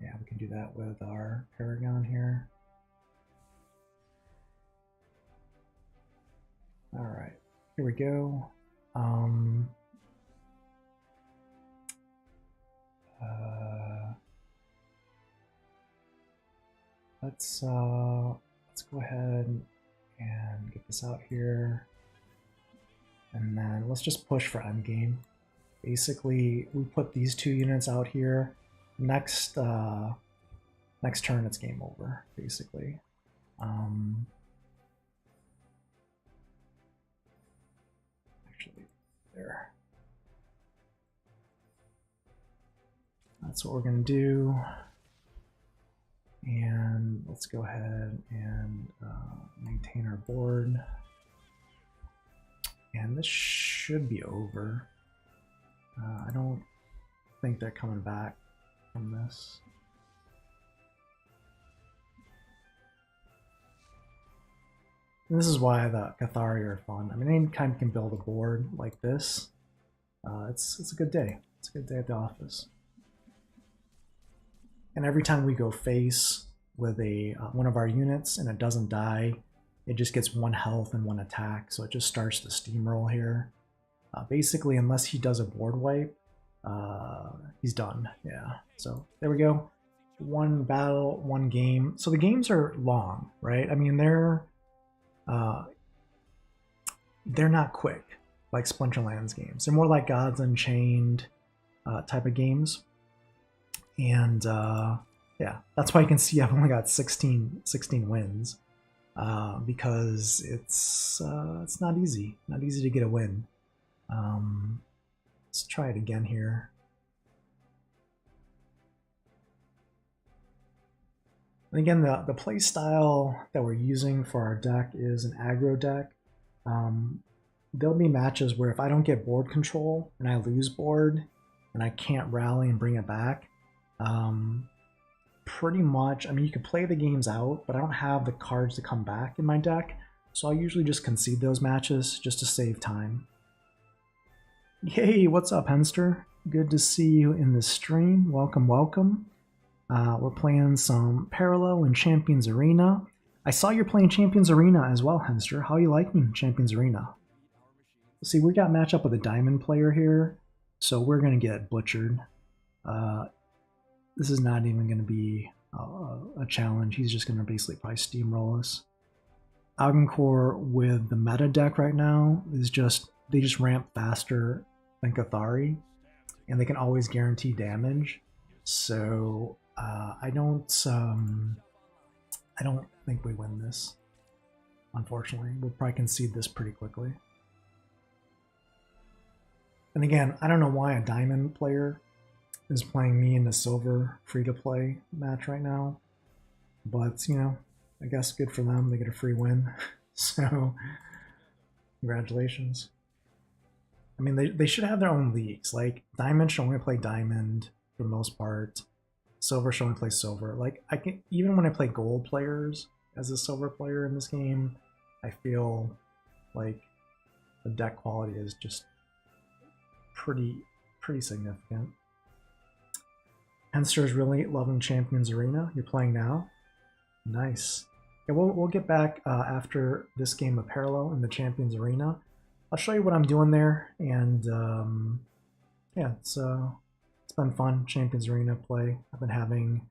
Yeah, we can do that with our Paragon here. Alright, here we go. Let's go ahead and get this out here. And then let's just push for endgame. Basically, we put these 2 units out here. Next turn, it's game over, basically. Actually, there. That's what we're going to do. And let's go ahead and maintain our board. And this should be over. I don't think they're coming back from this. And this is why the Cathari are fun. I mean, any time you can build a board like this, it's a good day. It's a good day at the office. And every time we go face with a one of our units and it doesn't die, it just gets 1 health and 1 attack, so it just starts to steamroll here. Basically, unless he does a board wipe, he's done. Yeah, so there we go. 1 battle, 1 game. So the games are long, right? I mean, they're not quick like Splinterlands games. They're more like Gods Unchained type of games. And yeah, that's why you can see I've only got 16 wins, because it's not easy to get a win. Let's try it again here. And again, the play style that we're using for our deck is an aggro deck. There'll be matches where if I don't get board control and I lose board and I can't rally and bring it back, pretty much, I mean, you can play the games out, but I don't have the cards to come back in my deck, so I'll usually just concede those matches just to save time. Hey, what's up, Henster? Good to see you in the stream. Welcome, welcome. We're playing some Parallel in Champions Arena. I saw you're playing Champions Arena as well, Henster. How are you liking Champions Arena? See, we got matched up with a Diamond player here, so we're going to get butchered. This is not even going to be a challenge. He's just going to basically probably steamroll us. Algoncore with the meta deck right now is just, they just ramp faster than Cathari, and they can always guarantee damage. So I don't think we win this, unfortunately. We'll probably concede this pretty quickly. And again, I don't know why a diamond player is playing me in the silver free-to-play match right now. But, you know, I guess good for them. They get a free win. So, congratulations. I mean, they should have their own leagues. Like, diamond should only play diamond for the most part. Silver should only play silver. Like, I can, even when I play gold players as a silver player in this game, I feel like the deck quality is just pretty significant. Henster's really loving Champions Arena. You're playing now? Nice. Yeah, we'll get back after this game of Parallel in the Champions Arena. I'll show you what I'm doing there, and yeah, it's been fun. Champions Arena play. I've been having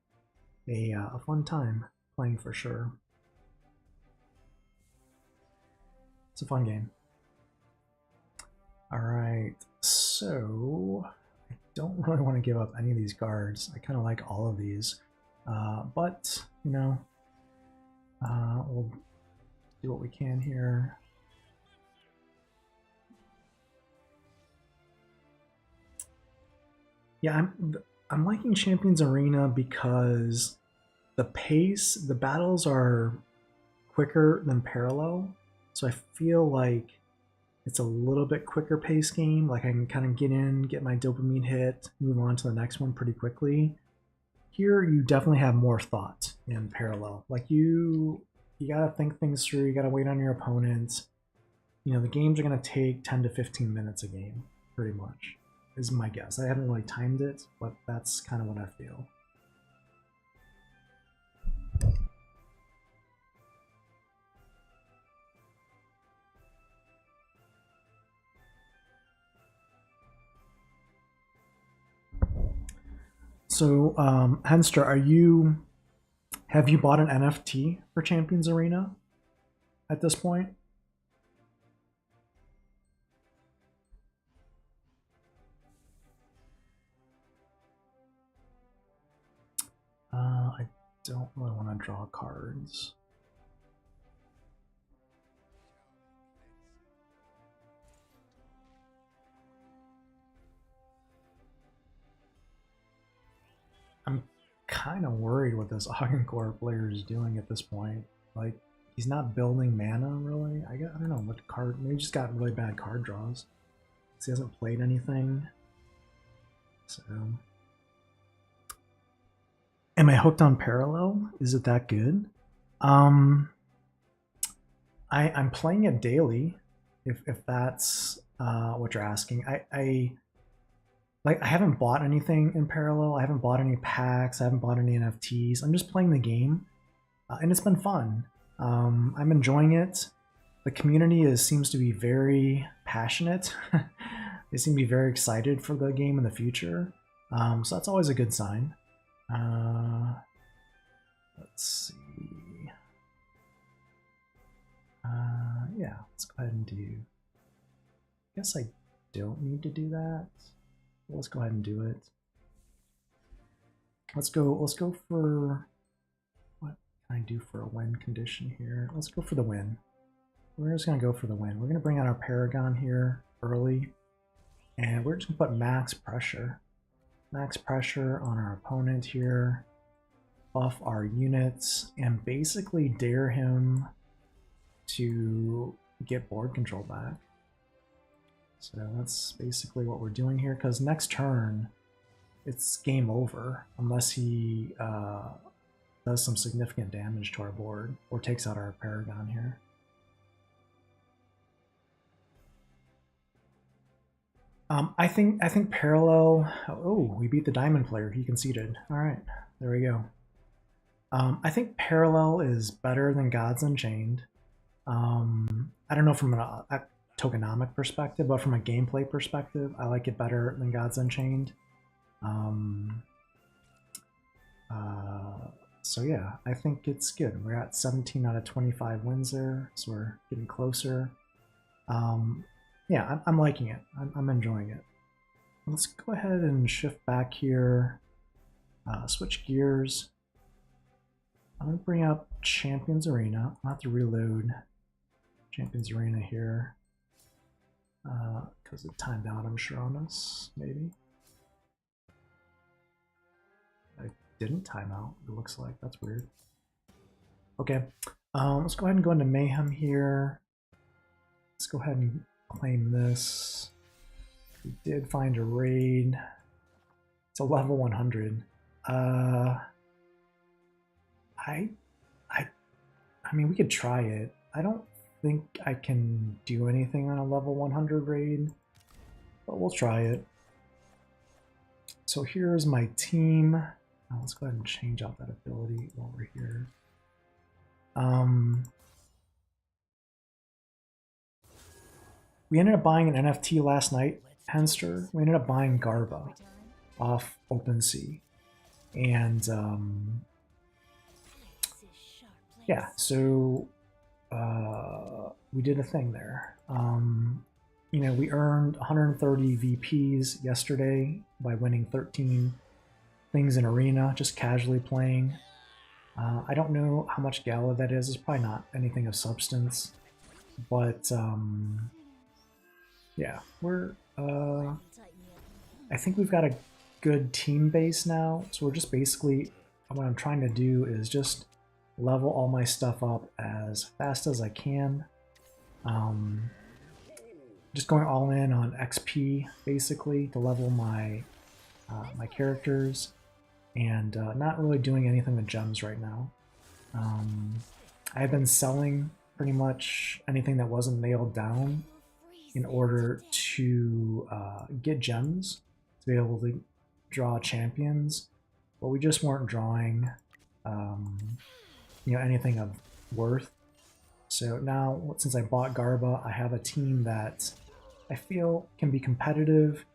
a fun time playing for sure. It's a fun game. All right, so I don't really want to give up any of these cards. I kind of like all of these, but you know, we'll do what we can here. Yeah, I'm liking Champions Arena because the pace, the battles are quicker than Parallel, so I feel like it's a little bit quicker pace game. Like I can kind of get in, get my dopamine hit, move on to the next one pretty quickly. Here, you definitely have more thought in Parallel. Like you gotta think things through. You gotta wait on your opponent. You know, the games are gonna take 10 to 15 minutes a game, pretty much, is my guess. I haven't really timed it, but that's kind of what I feel. So, Henster, have you bought an NFT for Champions Arena at this point? I don't really want to draw cards. I'm kind of worried what this Augencore player is doing at this point. Like, he's not building mana, really. I don't know what card. Maybe he just got really bad card draws. He hasn't played anything. So, am I hooked on Parallel? Is it that good? I'm playing it daily, if that's what you're asking. I haven't bought anything in Parallel. I haven't bought any packs. I haven't bought any NFTs. I'm just playing the game, and it's been fun. I'm enjoying it. The community seems to be very passionate. They seem to be very excited for the game in the future. So that's always a good sign. Let's see. Yeah, let's go ahead and do. I guess I don't need to do that. Let's go ahead and do it. Let's go for, what can I do for a win condition here? Let's go for the win. We're just gonna go for the win. We're gonna bring out our Paragon here early, and we're just gonna put max pressure. Max pressure on our opponent here. Buff our units, and basically dare him to get board control back. So that's basically what we're doing here, because next turn, it's game over unless he does some significant damage to our board or takes out our Paragon here. I think Parallel. Oh, we beat the Diamond player. He conceded. All right, there we go. I think Parallel is better than Gods Unchained. I don't know from a tokenomic perspective, but from a gameplay perspective, I like it better than Gods Unchained. So yeah, I think it's good. We're at 17 out of 25 wins there, so we're getting closer. Yeah, I'm liking it. I'm enjoying it. Let's go ahead and shift back here. Switch gears. I'm going to bring up Champions Arena. I'll have to reload Champions Arena here. Because it timed out, I'm sure, on us, maybe. I didn't time out, it looks like. That's weird. Okay, let's go ahead and go into Mayhem here. Let's go ahead and claim this. We did find a raid. It's a level 100. I mean, we could try it. I don't think I can do anything on a level 100 raid, but we'll try it. So here's my team. Let's go ahead and change out that ability while we're here. We ended up buying an NFT last night, Henster. We ended up buying Garba off OpenSea. And yeah, so we did a thing there. You know, we earned 130 VPs yesterday by winning 13 things in Arena, just casually playing. I don't know how much Gala that is. It's probably not anything of substance. But yeah, we're I think we've got a good team base now. So we're just basically, what I'm trying to do is just level all my stuff up as fast as I can. Just going all in on XP basically to level my my characters, and not really doing anything with gems right now. I've been selling pretty much anything that wasn't nailed down in order to get gems to be able to draw champions, but we just weren't drawing you know, anything of worth. So now, since I bought Garba, I have a team that I feel can be competitive,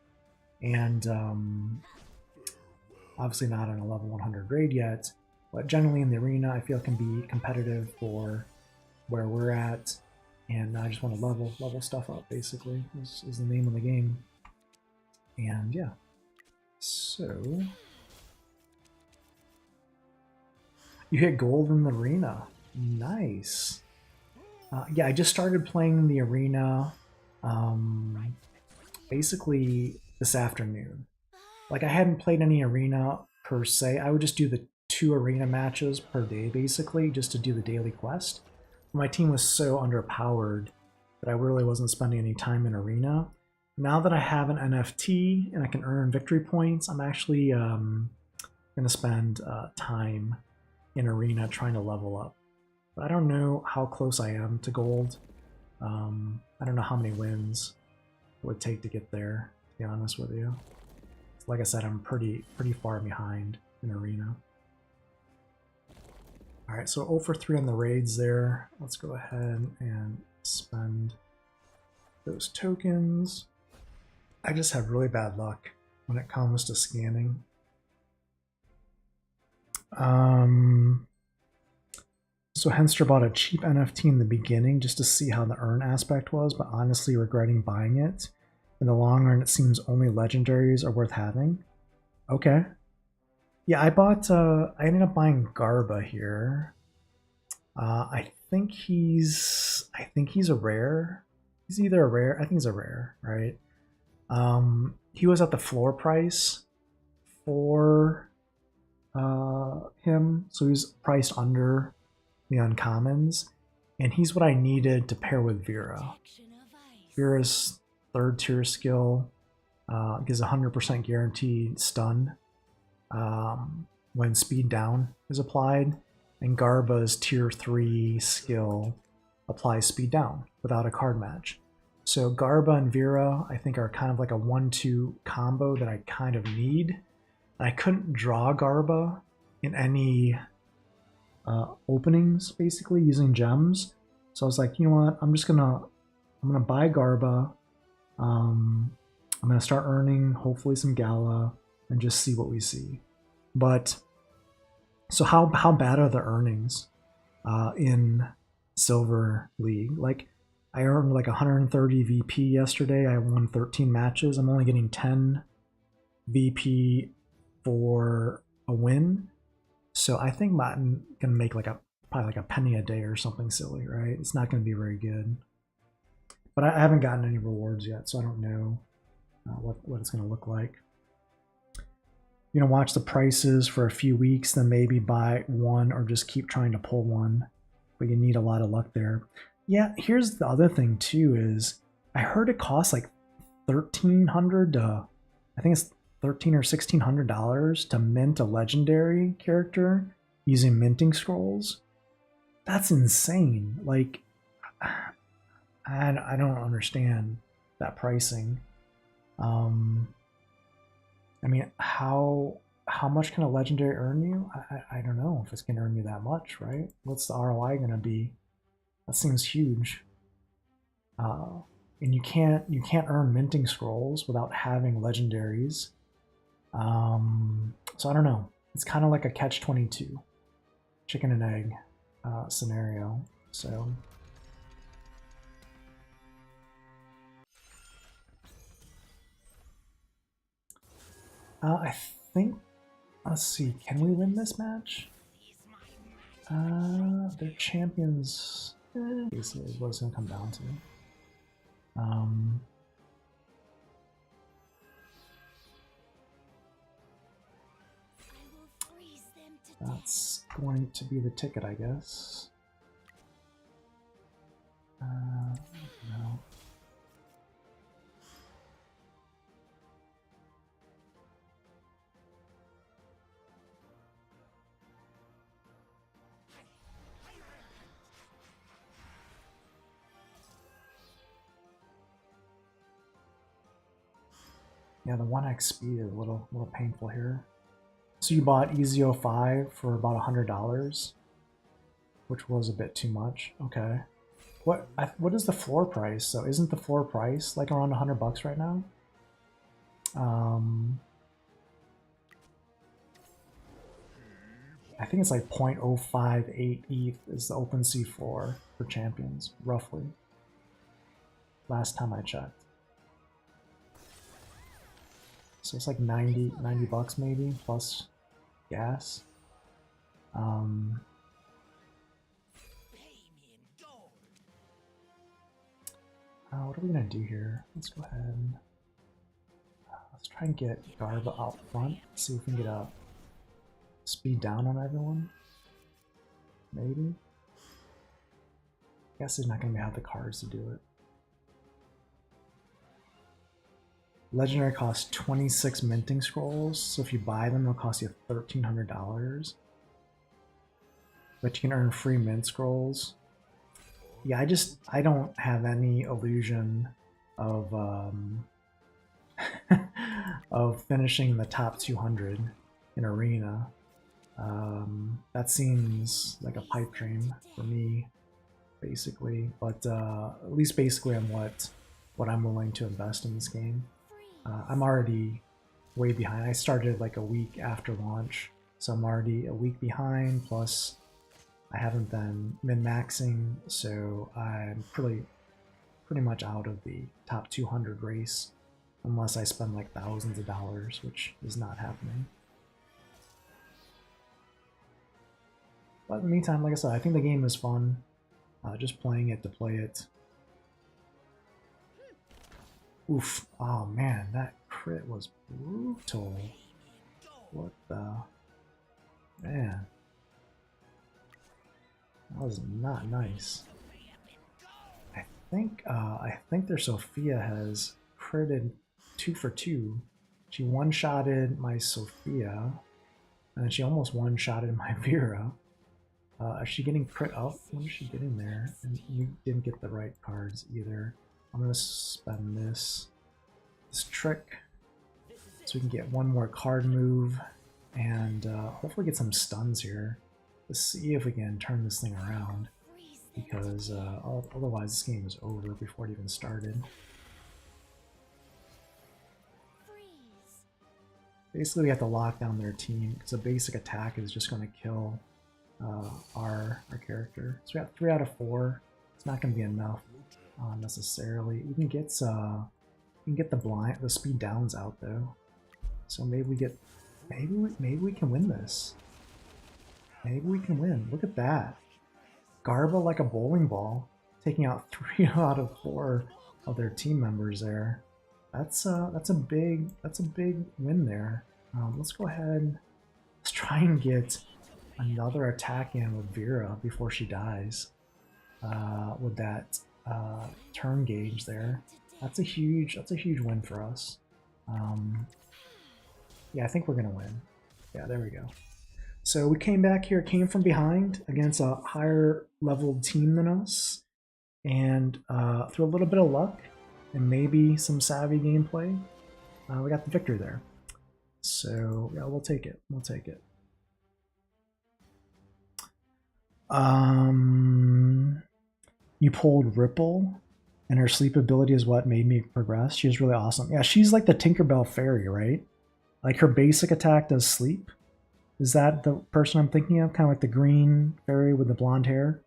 and obviously not on a level 100 grade yet, but generally in the arena I feel can be competitive for where we're at, and I just want to level stuff up basically, is the name of the game. And yeah, so you hit gold in the arena. Nice. Yeah, I just started playing the arena basically this afternoon. Like, I hadn't played any arena per se. I would just do the 2 arena matches per day basically, just to do the daily quest. My team was so underpowered that I really wasn't spending any time in arena. Now that I have an NFT and I can earn victory points, I'm actually going to spend time in arena trying to level up. But I don't know how close I am to gold. I don't know how many wins it would take to get there, to be honest with you. Like I said, I'm pretty far behind in arena. Alright, so 0 for 3 on the raids there. Let's go ahead and spend those tokens. I just have really bad luck when it comes to scanning. So Henster bought a cheap NFT in the beginning just to see how the earn aspect was, but honestly regretting buying it. In the long run, it seems only legendaries are worth having. Okay. Yeah, I ended up buying Garba here. I think he's a rare. He's either a rare, I think he's a rare, right? He was at the floor price for him, so he's priced under the uncommons, and he's what I needed to pair with Vera. Vera's 3rd tier skill gives 100% guaranteed stun when speed down is applied, and Garba's tier 3 skill applies speed down without a card match. So Garba and Vera, I think, are kind of like a 1-2 combo that I kind of need. I couldn't draw Garba in any openings basically using gems, so I was like, you know what, I'm gonna buy Garba. I'm gonna start earning hopefully some Gala and just see what we see. But so how bad are the earnings in Silver League? Like, I earned like 130 VP yesterday. I won 13 matches. I'm only getting 10 VP for a win. So I think I'm gonna make like probably like a penny a day or something silly, right? It's not gonna be very good. But I haven't gotten any rewards yet, so I don't know what it's going to look like. You know, watch the prices for a few weeks, then maybe buy one or just keep trying to pull one. But you need a lot of luck there. Yeah, here's the other thing too is I heard it costs like $1,300 to, I think it's $1,300 or $1,600 to mint a legendary character using minting scrolls. That's insane. Like, I don't understand that pricing. I mean, how much can a legendary earn you? I don't know if it's gonna earn you that much, right? What's the ROI gonna be? That seems huge. And you can't earn minting scrolls without having legendaries. So I don't know. It's kind of like a catch-22, chicken and egg scenario. So. I think, let's see, can we win this match? Their champions, basically is what it's going to come down to. That's going to be the ticket, I guess. No. Yeah, the 1x speed is a little painful here. So you bought EZ05 for about $100, which was a bit too much. Okay. What is the floor price? So isn't the floor price like around $100 right now? I think it's like 0.058 ETH is the OpenSea floor for champions, roughly. Last time I checked. So it's like 90 bucks maybe, plus gas. What are we gonna do here? Let's go ahead. Let's try and get Garba out front. See if we can get a speed down on everyone. Maybe. I guess he's not gonna have the cards to do it. Legendary costs 26 minting scrolls, so if you buy them, it'll cost you $1,300. But you can earn free mint scrolls. Yeah, I don't have any illusion of of finishing the top 200 in arena. That seems like a pipe dream for me, basically. But at least basically on what I'm willing to invest in this game. I'm already way behind. I started like a week after launch, so I'm already a week behind, plus I haven't been min-maxing, so I'm pretty much out of the top 200 race, unless I spend like thousands of dollars, which is not happening. But in the meantime, like I said, I think the game is fun. Just playing it to play it. Oof. Oh man, that crit was brutal. What the? Man. That was not nice. I think their Sophia has critted 2 for 2. She one-shotted my Sophia, and she almost one-shotted my Vera. Is she getting crit up? When is she getting there? And you didn't get the right cards either. I'm gonna spend this trick so we can get one more card move and hopefully get some stuns here. Let's see if we can turn this thing around, because otherwise this game is over before it even started. Basically we have to lock down their team, because a basic attack is just going to kill our character. So we got 3 out of 4. It's not going to be enough necessarily. We can get the speed downs out though. So maybe we get maybe we can win this. Maybe we can win. Look at that. Garba like a bowling ball, taking out 3 out of 4 of their team members there. That's a big win there. Let's go ahead. Let's try and get another attack in with Vera before she dies. With that turn gauge there, that's a huge win for us. Yeah, I think we're gonna win. Yeah, there we go. So we came back here, came from behind against a higher leveled team than us, and through a little bit of luck and maybe some savvy gameplay, we got the victory there. So yeah, we'll take it. We'll take it. You pulled Ripple, and her sleep ability is what made me progress. She was really awesome. Yeah, she's like the Tinkerbell fairy, right? Like her basic attack does sleep. Is that the person I'm thinking of? Kind of like the green fairy with the blonde hair?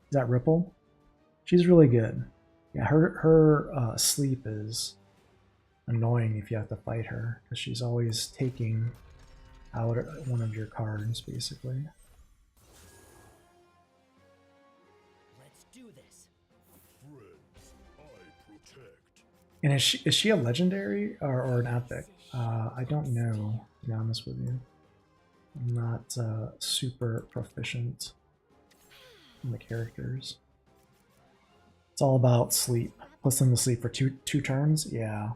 Is that Ripple? She's really good. Yeah, her sleep is annoying if you have to fight her, because she's always taking out one of your cards, basically. Let's do this. Friends, I protect. And is she a legendary or an epic? I don't know, to be honest with you. I'm not super proficient in the characters. It's all about sleep. Plus them to sleep for two turns. Yeah,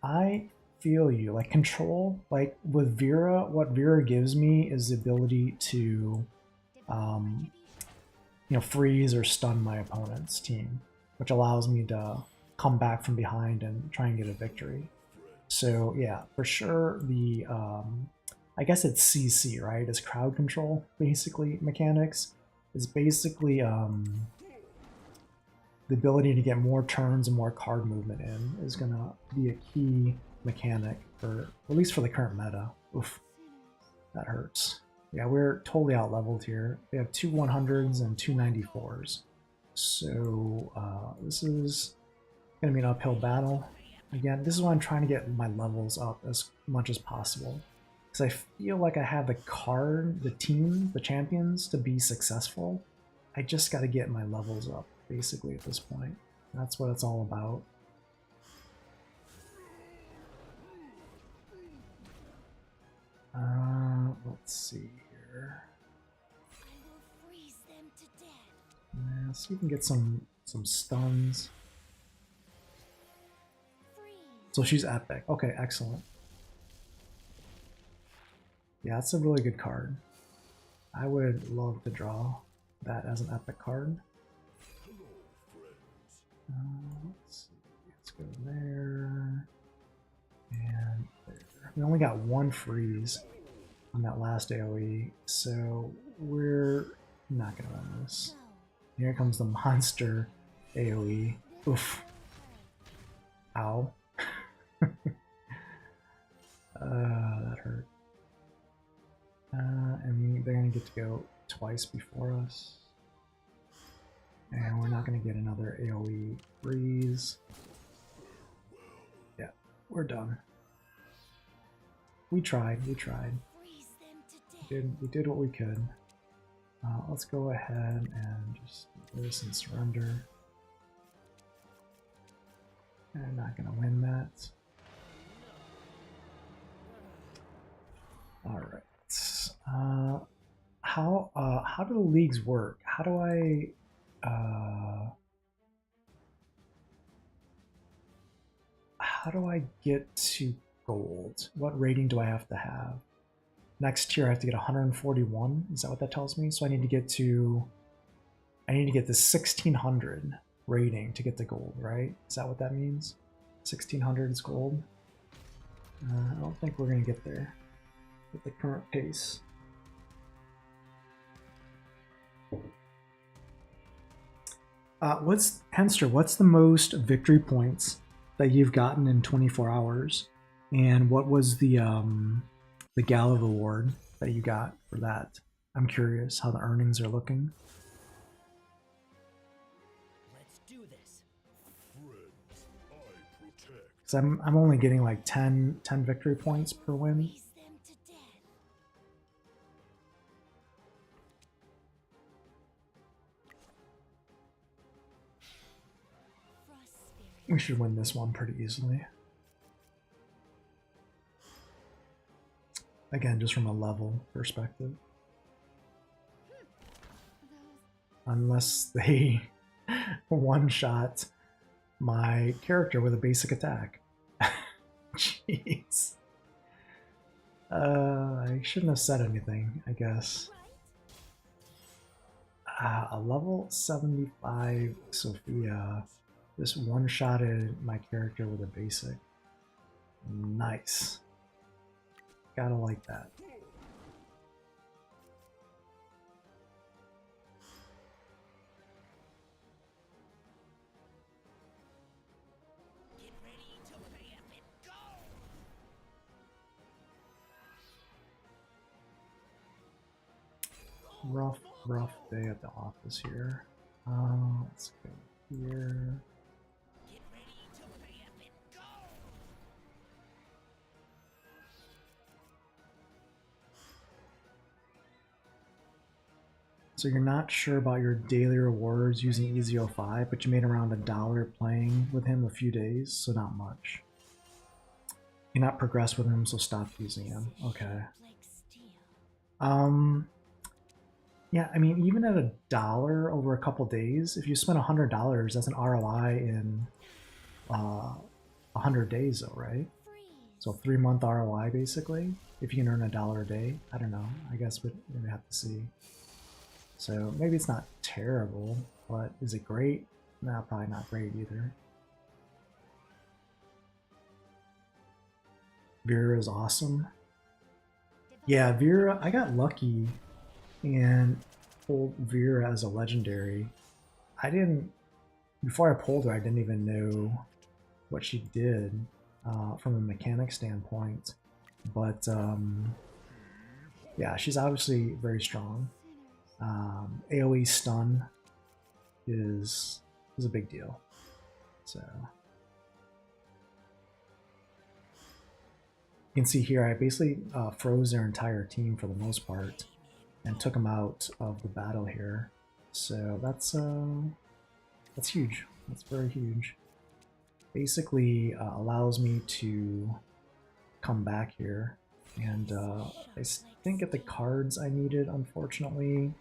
I feel you. Like control, like with Vera, what Vera gives me is the ability to, freeze or stun my opponent's team, which allows me to come back from behind and try and get a victory. So yeah, for sure the I guess it's CC, right? It's crowd control, basically, mechanics. It's basically the ability to get more turns and more card movement in is gonna be a key mechanic for, at least for the current meta. Oof, that hurts. Yeah, we're totally out leveled here. We have two 100s and two 94s. So this is gonna be an uphill battle. Again, this is why I'm trying to get my levels up as much as possible. Because I feel like I have the card, the team, the champions to be successful. I just got to get my levels up, basically, at this point. That's what it's all about. Let's see here. I will freeze them to death. Yeah, so you can get some stuns. Freeze. So she's epic. Okay, excellent. Yeah, that's a really good card. I would love to draw that as an epic card. Let's see. Let's go there. And there. We only got one freeze on that last AoE, so we're not going to win this. Here comes the monster AoE. Oof. Ow. That hurt. And they're going to get to go twice before us. And we're not going to get another AoE freeze. Yeah, we're done. We tried, we tried. Freeze them to death. We did what we could. Let's go ahead and just do this and surrender. I'm not going to win that. All right. How do the leagues work? How do I get to gold? What rating do I have to have? Next tier I have to get 141. Is that what that tells me? So I need to get the 1600 rating to get the gold, right? Is that what that means? 1600 is gold. I don't think we're gonna get there at the current pace. What's the most victory points that you've gotten in 24 hours? And what was the gala reward that you got for that? I'm curious how the earnings are looking. Let's do this. Friends, I protect. Because I'm only getting like 10 victory points per win. Freeze them to death. Frost spirit. We should win this one pretty easily. Again, just from a level perspective. Unless they one-shot my character with a basic attack. Jeez. I shouldn't have said anything, I guess. A level 75 Sophia just one-shotted my character with a basic. Nice. Gotta like that. Get ready to pay up and go! Rough day at the office here. Let's go here. Get ready to pay up and go! So you're not sure about your daily rewards using EZ05, but you made around $1 playing with him a few days, so not much. You're not progressed with him, so stop using him. Okay. Like steel. Yeah, I mean, even at $1 over a couple days, if you spend $100, that's an ROI in 100 days, though, right? Freeze. So 3-month ROI, basically, if you can earn $1 a day. I don't know. I guess we'd have to see. So maybe it's not terrible, but is it great? Nah, probably not great either. Vera is awesome. Yeah, Vera, I got lucky and pulled Vera as a legendary. Before I pulled her, I didn't even know what she did from a mechanic standpoint. But yeah, she's obviously very strong. AoE stun is a big deal. So you can see here, I basically froze their entire team for the most part and took them out of the battle here. So that's huge. That's very huge. Basically allows me to come back here, and I didn't get the cards I needed, unfortunately,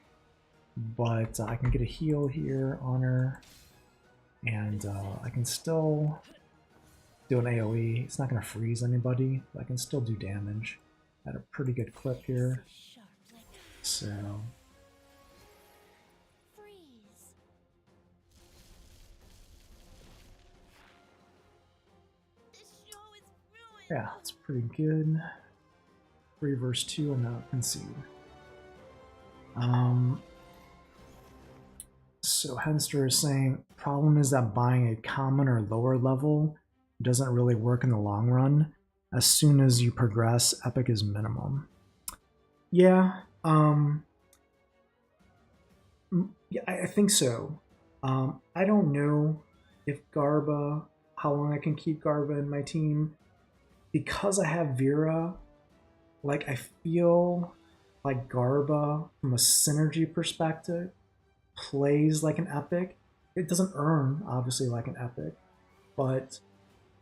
but I can get a heal here on her, and I can still do an AoE. It's not going to freeze anybody, but I can still do damage at a pretty good clip here. Sharp like So freeze. This show is ruined. yeah, it's pretty good. 3 versus 2 and not concede. So Henster is saying, problem is that buying a common or lower level doesn't really work in the long run. As soon as you progress, epic is minimum. Yeah, yeah, I think so. I don't know if Garba, how long I can keep Garba in my team. Because I have Vera, like I feel like Garba, from a synergy perspective, plays like an epic. It doesn't earn, obviously, like an epic, but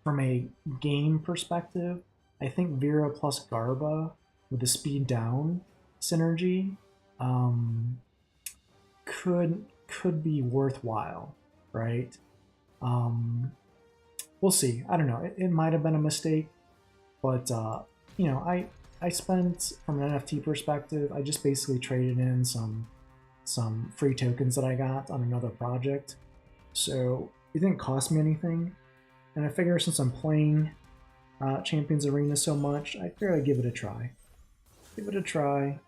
from a game perspective, I think Vera plus Garba with the speed down synergy could be worthwhile, right? We'll see. I don't know. It might have been a mistake, but you know, I spent, from an NFT perspective, I just basically traded in some free tokens that I got on another project, so it didn't cost me anything. And I figure since I'm playing Champions Arena so much, I figure I'd give it a try. Give it a try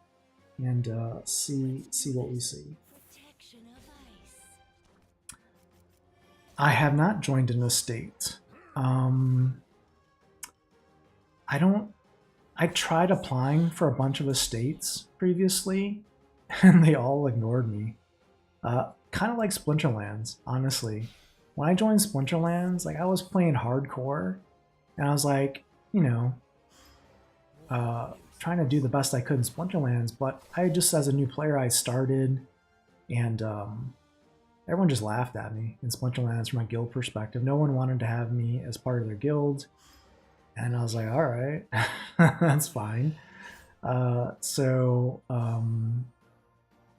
and see what we see. Protection of ice. I have not joined an estate. I tried applying for a bunch of estates previously, and they all ignored me. Kind of like Splinterlands, honestly. When I joined Splinterlands, like I was playing hardcore, and I was like, you know, trying to do the best I could in Splinterlands, but I just, as a new player, I started, and everyone just laughed at me in Splinter Lands from a guild perspective. No one wanted to have me as part of their guild. And I was like, all right, that's fine.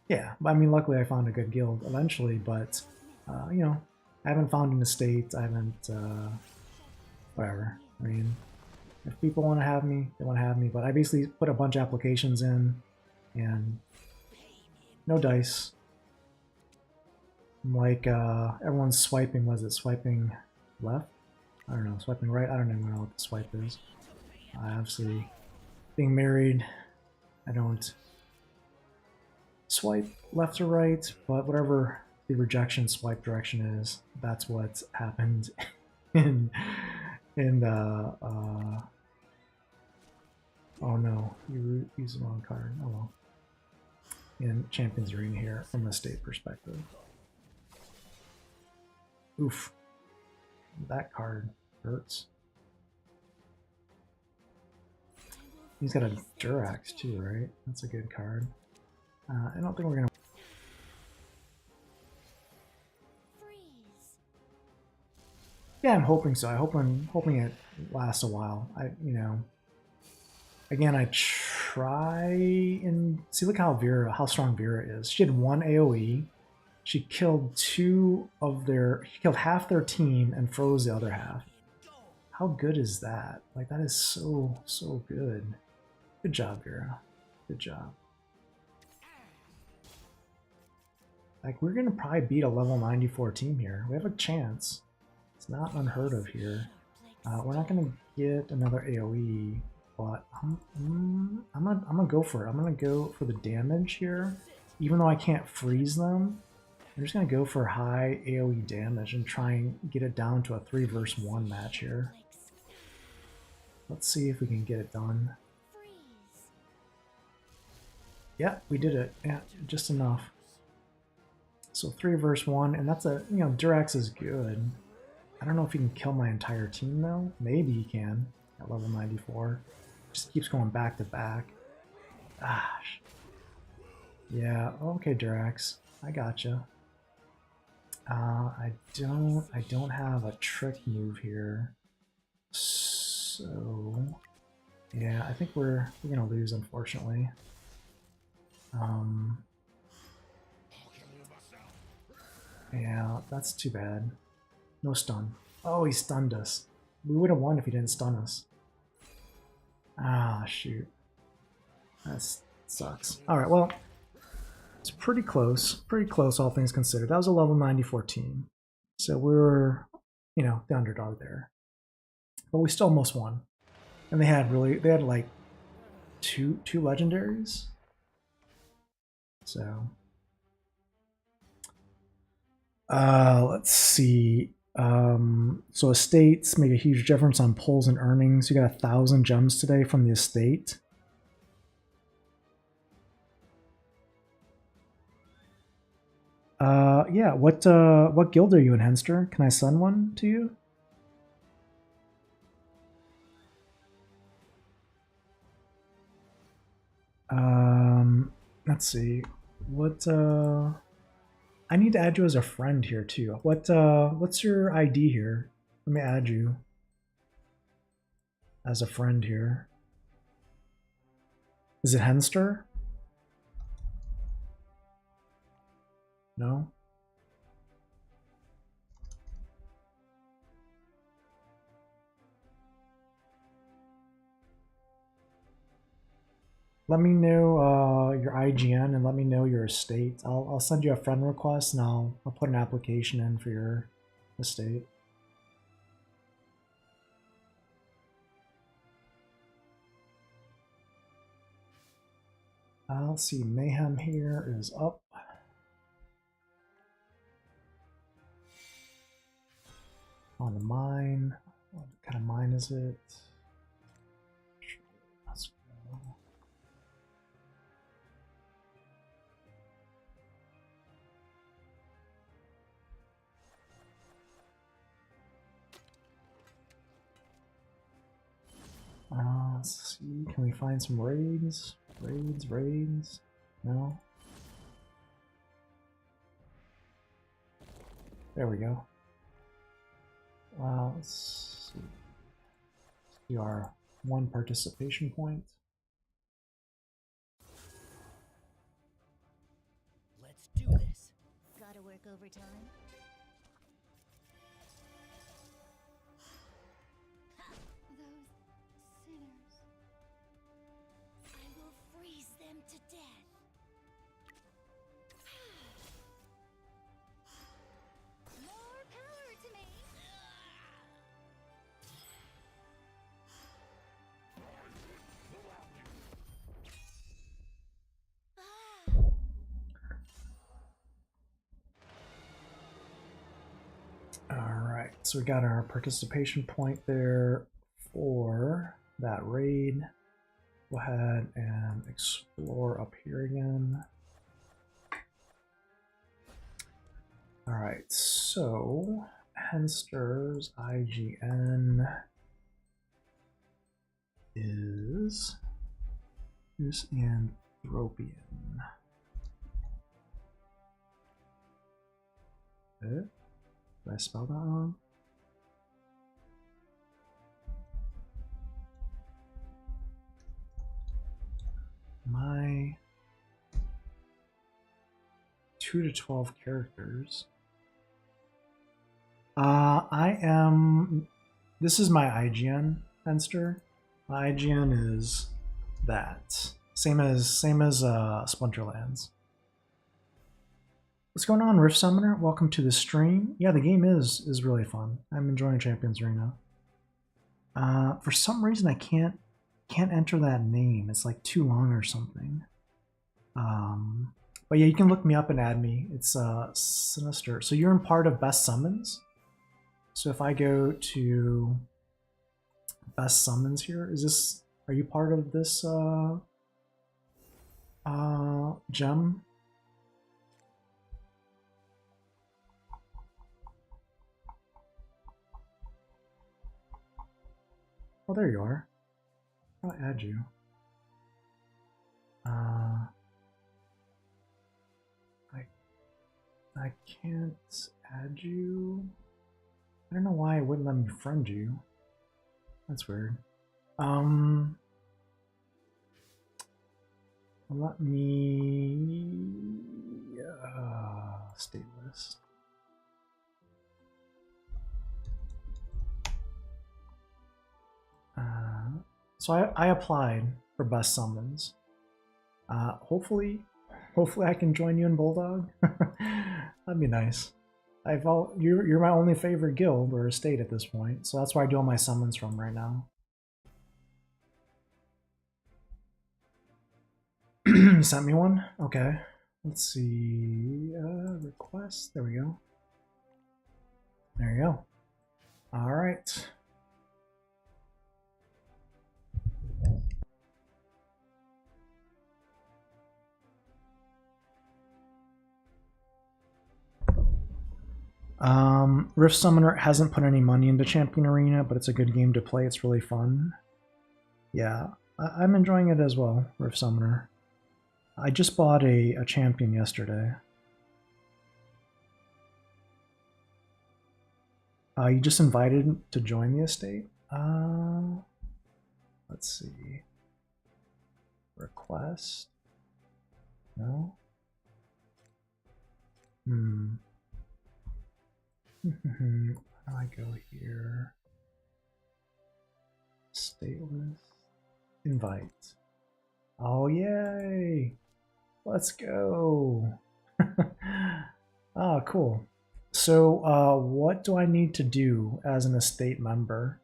Yeah, I mean, luckily I found a good guild eventually, but, you know, I haven't found an estate. I haven't, whatever. I mean, if people want to have me, they want to have me, but I basically put a bunch of applications in and no dice. Like, everyone's swiping, was it swiping left? I don't know, swiping right? I don't even know what the swipe is. Obviously, being married, I don't swipe left or right, but whatever the rejection swipe direction is, that's what happened in the oh no, you used the wrong card. Oh well. In Champions Arena here from a state perspective. Oof. That card hurts. He's got a Durax too, right? That's a good card. I don't think we're gonna. Freeze. Yeah, I'm hoping so. I'm hoping it lasts a while. You know, again, I try and see. Look how strong Vera is. She had one AOE. She killed she killed half their team and froze the other half. How good is that? Like, that is so good. Good job, Vera. Good job. Like, we're gonna probably beat a level 94 team here. We have a chance. It's not unheard of here. We're not gonna get another AOE, but I'm gonna go for it. I'm gonna go for the damage here, even though I can't freeze them. I'm just gonna go for high AOE damage and try and get it down to a 3 versus 1 match here. Let's see if we can get it done. Freeze. Yeah, we did it. Yeah, just enough. So 3 versus 1, and that's a, you know, Durax is good. I don't know if he can kill my entire team though. Maybe he can at level 94. Just keeps going back to back. Gosh. Yeah, okay, Durax. I gotcha. I don't have a trick move here. So yeah, I think we're gonna lose, unfortunately. Yeah, that's too bad. No stun. Oh, he stunned us. We would have won if he didn't stun us. Ah, shoot. That sucks. Alright, well, it's pretty close. Pretty close, all things considered. That was a level 94 team. So we were, you know, the underdog there. But we still almost won. And they had like two legendaries. So let's see. So estates make a huge difference on pulls and earnings. You got 1,000 gems today from the estate. Yeah. What guild are you in, Henster? Can I send one to you? Let's see. What I need to add you as a friend here too. What's your ID here? Let me add you as a friend here. Is it Henster? No? Let me know your IGN and let me know your estate. I'll send you a friend request and I'll put an application in for your estate. I'll see. Mayhem here is up. On the mine. What kind of mine is it? Let's go. Let's see. Can we find some raids? Raids? No? There we go. Let's see. Let's do our 1 participation point. Let's do this. Gotta work overtime. Those sinners. I will freeze them to death. More power to me. Alright, so we got our participation point there for that raid. Go ahead and explore up here again. Alright, so Henster's IGN is Anthropian. Did I spell that wrong? My 2 to 12 characters. This is my IGN, Fenster. My IGN is that. Same as Splinterlands. What's going on, Rift Summoner? Welcome to the stream. Yeah, the game is really fun. I'm enjoying Champions Arena. For some reason, I can't enter that name. It's like too long or something. But yeah, you can look me up and add me. It's Sinister. So you're in part of Best Summons. So if I go to Best Summons here, are you part of this gem? Oh, there you are. I'll add you. I can't add you. I don't know why it wouldn't let me friend you. That's weird. Let me state list. So I applied for Best Summons. Hopefully I can join you in Bulldog. That'd be nice. You're my only favorite guild or estate at this point, so that's where I do all my summons from right now. Sent me one? Okay. Let's see. Request. There we go. There you go. All right. Rift Summoner hasn't put any money into Champion Arena, but it's a good game to play. It's really fun. Yeah, I'm enjoying it as well, Rift Summoner. I just bought a champion yesterday. You just invited to join the estate? Let's see. Request? No? How do I go here? Stateless. Invite. Oh, yay! Let's go! Oh, cool. So, what do I need to do as an estate member?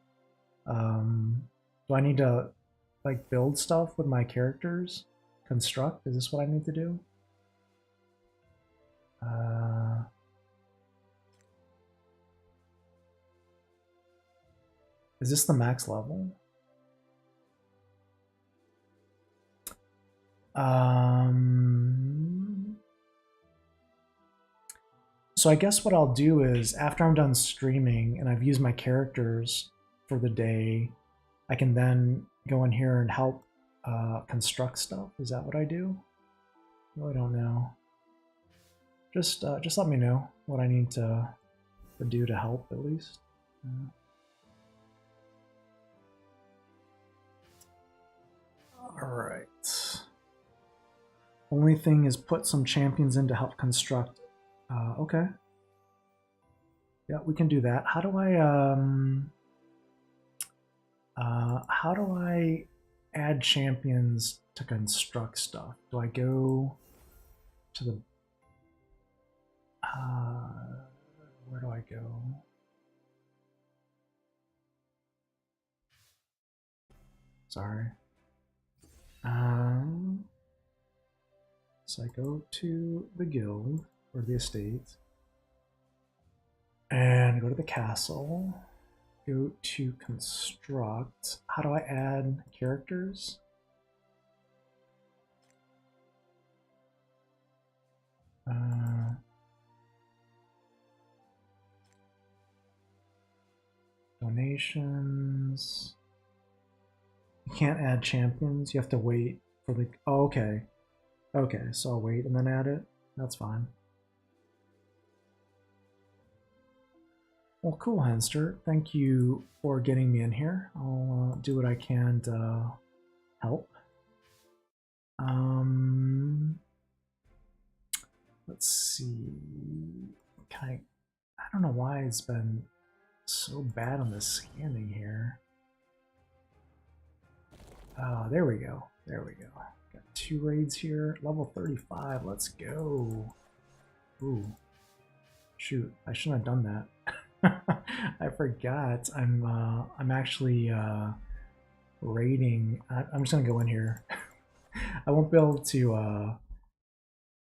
Do I need to, like, build stuff with my characters? Construct? Is this what I need to do? Is this the max level? So I guess what I'll do is after I'm done streaming and I've used my characters for the day, I can then go in here and help construct stuff. Is that what I do? I really don't know. Just let me know what I need to or do to help at least. Alright. Only thing is put some champions in to help construct. Okay. Yeah, we can do that. How do I add champions to construct stuff? Do I go to the where do I go? Sorry. So I go to the guild or the estate and go to the castle. Go to construct. How do I add characters? Donations. You can't add champions. You have to wait for the. Oh, okay. Okay, so I'll wait and then add it. That's fine. Well, cool, Henster. Thank you for getting me in here. I'll do what I can to help. Let's see. I don't know why it's been so bad on the scanning here. Oh, there we go. There we go. Got 2 raids here. Level 35. Let's go. Ooh. Shoot, I shouldn't have done that. I forgot. I'm actually raiding. I'm just gonna go in here. I won't be able to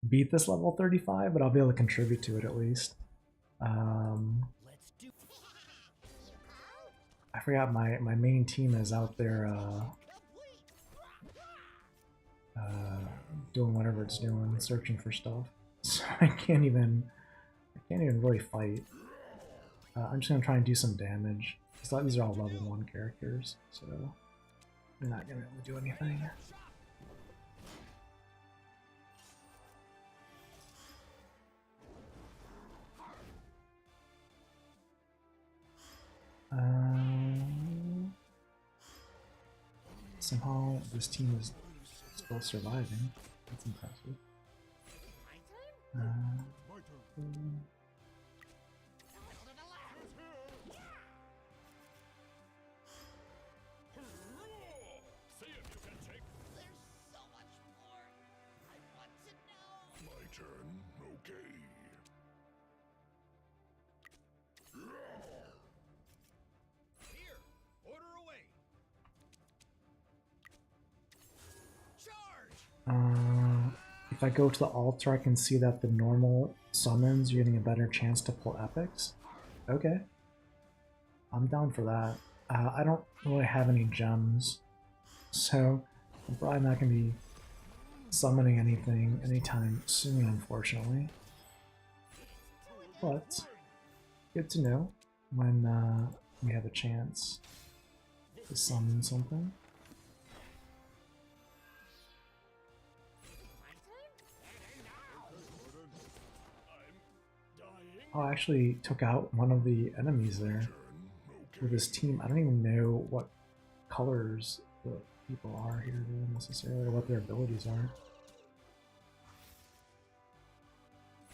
beat this level 35, but I'll be able to contribute to it at least. Let's do. I forgot my main team is out there doing whatever it's doing, searching for stuff. So I can't even really fight. I'm just gonna try and do some damage. These are all level 1 characters, so I'm not gonna be able to do anything. Somehow this team is still surviving. That's impressive. See if you can take There's so much more. I want to know. my turn. Okay. Here, order away. Charge. If I go to the altar, I can see that the normal summons, you're getting a better chance to pull epics. Okay. I'm down for that. I don't really have any gems, so I'm probably not going to be summoning anything anytime soon, unfortunately. But good to know when we have a chance to summon something. Oh, I actually took out one of the enemies there with this team. I don't even know what colors the people are here necessarily, or what their abilities are.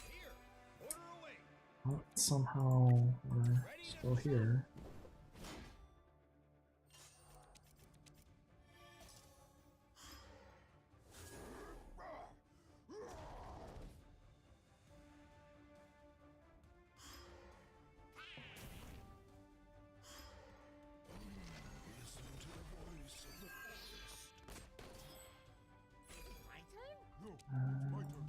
Here, order away. But somehow we're still here. Listen to the voice of the forest. My turn. My turn.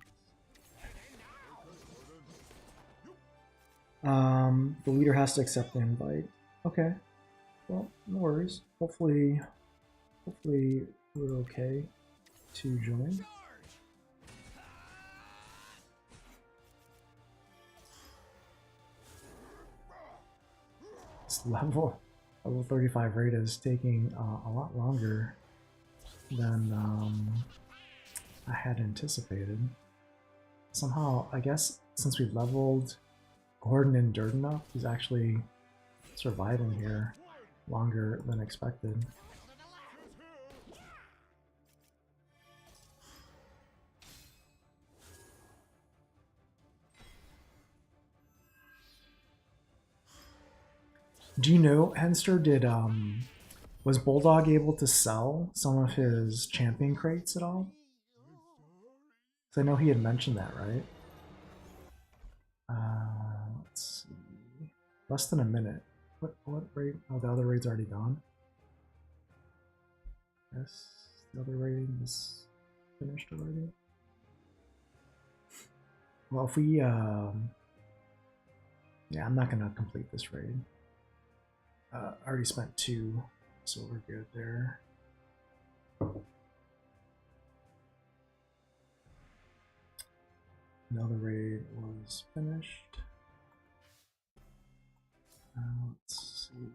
The leader has to accept the invite. Okay. Well, no worries. Hopefully we're okay to join. Charge. This level 35 raid is taking a lot longer than I had anticipated. Somehow, I guess since we leveled Gordon and Durdenov, he's actually surviving here longer than expected. Do you know, Henster, was Bulldog able to sell some of his champion crates at all? 'Cause I know he had mentioned that, right? Let's see. Less than a minute. What raid? Oh, the other raid's already gone. Yes, the other raid is finished already. Well, if we, yeah, I'm not gonna complete this raid. I already spent 2, so we're good there. Another raid was finished. Let's see.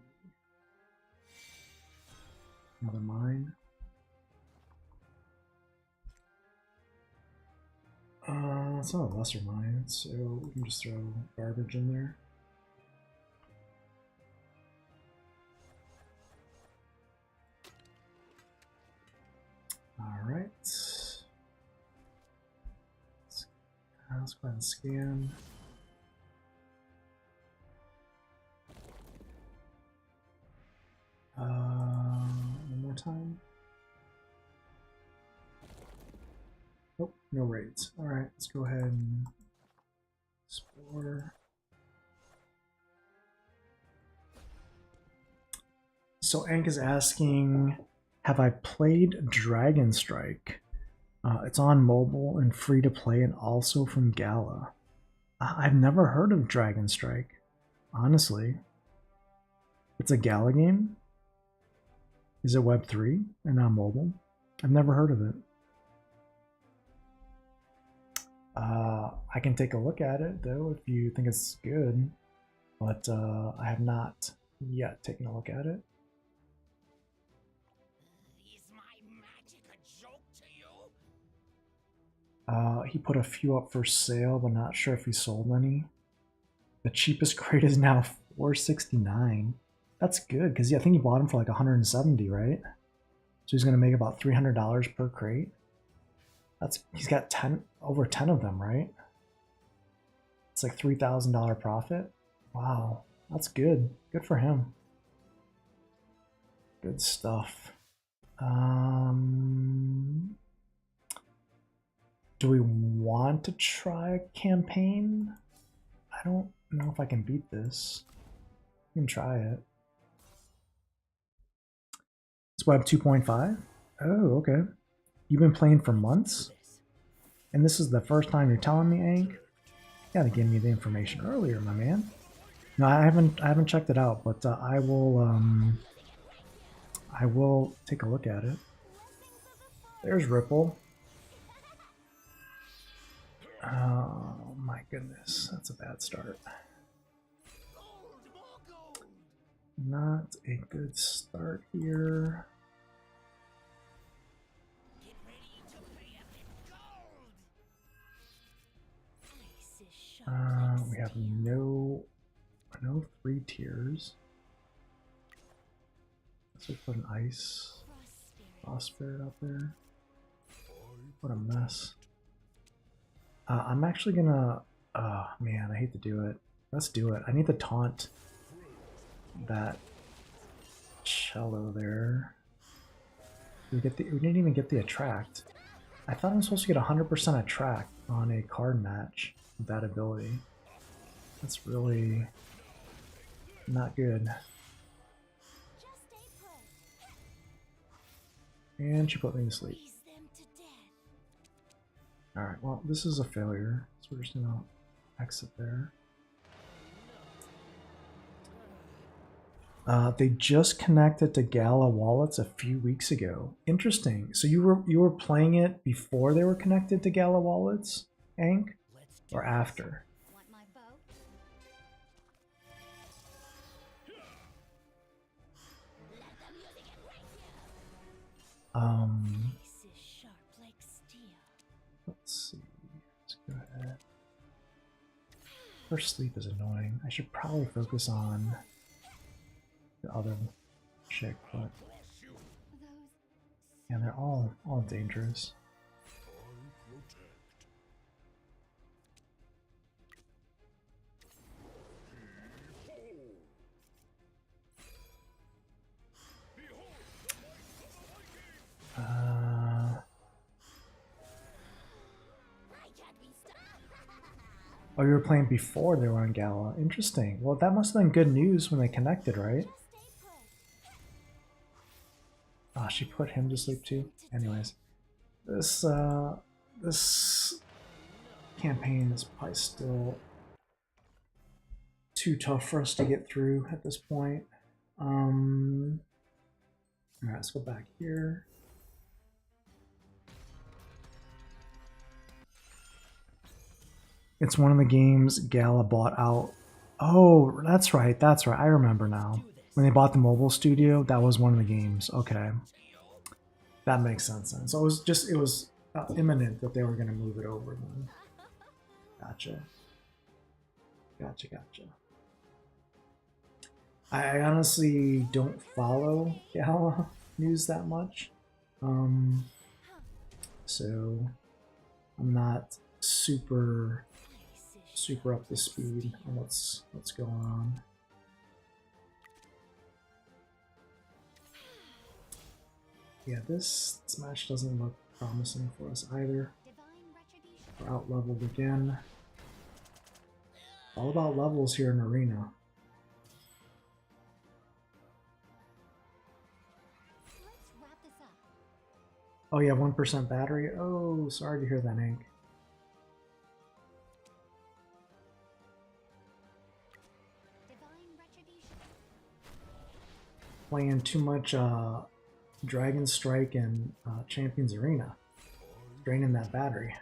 Another mine. It's not a lesser mine, so we can just throw garbage in there. Alright. Let's go ahead and scan. One more time. Oh, no raids. Alright, let's go ahead and explore. So Ank is asking, have I played Dragon Strike? It's on mobile and free to play and also from Gala. I've never heard of Dragon Strike, honestly. It's a Gala game? Is it Web3 and not mobile? I've never heard of it. I can take a look at it though if you think it's good, but I have not yet taken a look at it. Is my magic a joke to you? He put a few up for sale, but not sure if he sold any. The cheapest crate is now $469. That's good because I think he bought them for like $170, right? So he's gonna make about $300 per crate. He's got over 10 of them, right? It's like $3,000 profit. Wow, that's good. Good for him. Good stuff. Do we want to try a campaign? I don't know if I can beat this. We can try it. It's Web 2.5? Oh, okay. You've been playing for months? And this is the first time you're telling me, Ank? You gotta give me the information earlier, my man. No, I haven't checked it out, but I will take a look at it. There's Ripple. Oh my goodness, that's a bad start. Not a good start here. Get ready to pay a bit gold. We have no 3 tiers. Let's just put an ice frost spirit up there. What a mess. I'm actually gonna. Oh man, I hate to do it. Let's do it. I need to taunt that cello there. We didn't even get the attract. I thought I'm supposed to get 100% attract on a card match with that ability. That's really not good. And she put me to sleep. Alright, well, this is a failure, so we're just gonna exit there. They just connected to Gala wallets a few weeks ago. Interesting. So you were playing it before they were connected to Gala wallets, Ank? Or after? Want my bow? This is sharp like steel. Let's see. Let's go ahead. Her sleep is annoying. I should probably focus on the other chick, but Those yeah, they're all dangerous. I protect. Uh, why can't we stop? oh, you were playing before they were on Gala. Interesting. Well, that must have been good news when they connected, right? Just stay put. Ah, she put him to sleep too. Anyways, this this campaign is probably still too tough for us to get through at this point. All right, let's go back here. It's one of the games Gala bought out. Oh, that's right. That's right. I remember now. When they bought the mobile studio, that was one of the games. Okay. That makes sense then. So it was imminent that they were going to move it over then. Gotcha. Gotcha. I honestly don't follow Gala news that much. So I'm not super up to speed on what's going on. Yeah, this match doesn't look promising for us either. Divine retribution. We're out leveled again. All about levels here in Arena. Let's wrap this up. Oh, you have 1% battery? Oh, sorry to hear that, Hank. Divine retribution. Playing too much Dragon Strike and Champions Arena. Draining that battery.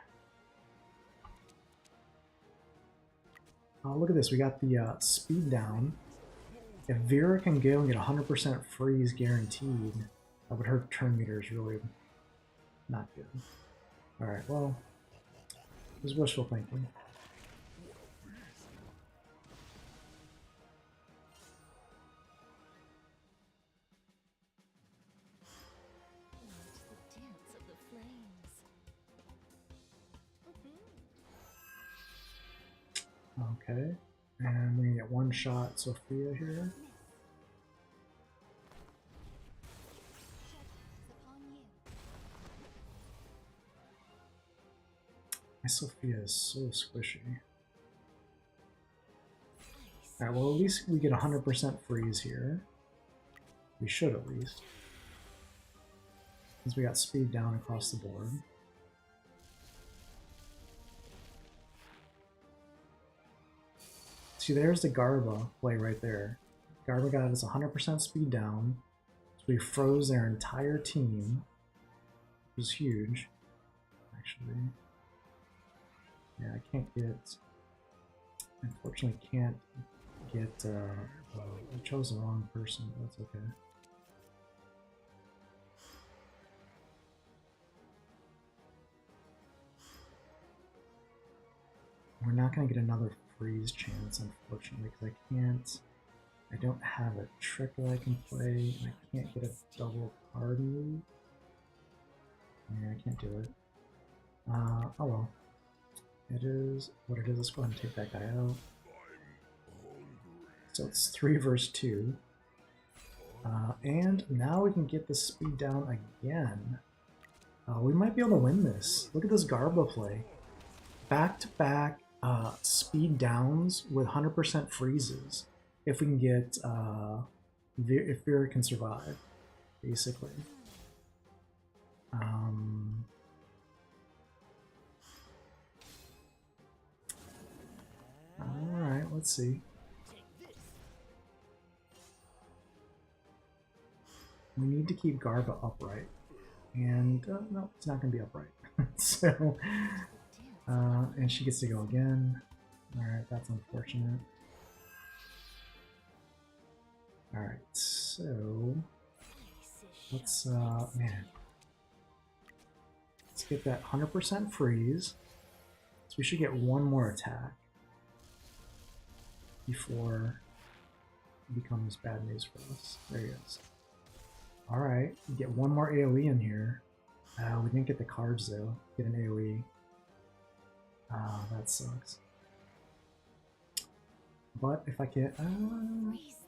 Oh, look at this. We got the speed down. If Vera can go and get 100% freeze guaranteed, that would hurt turn meters really not good. Alright, well, it was wishful thinking. Watch the dance of the flames. Okay, and we get one shot Sophia here. Shadows upon you. My Sophia is so squishy. Ice. Alright, well at least we get 100% freeze here. We should at least. Since we got speed down across the board. See, there's the Garba play right there. Garba got us 100% speed down. So we froze their entire team. Which was huge, actually. Yeah, I can't get... Unfortunately, can't get... I chose the wrong person, but that's okay. We're not going to get another freeze chance, unfortunately, because I don't have a trick that I can play, and I can't get a double card move. Yeah, I can't do it. Oh well. It is what it is. Let's go ahead and take that guy out. So it's 3 versus 2. And now we can get the speed down again. We might be able to win this. Look at this Garba play. Back-to-back speed downs with 100% freezes. If we can get, if Vera can survive, basically. Alright, let's see. We need to keep Garba upright. And, no, it's not going to be upright. So, and she gets to go again. Alright, that's unfortunate. Alright, so let's man. Let's get that 100% freeze. So we should get one more attack. before it becomes bad news for us. There he is. Alright, we get one more AoE in here. We didn't get the cards though. Get an AoE. That sucks. But if I get... Freeze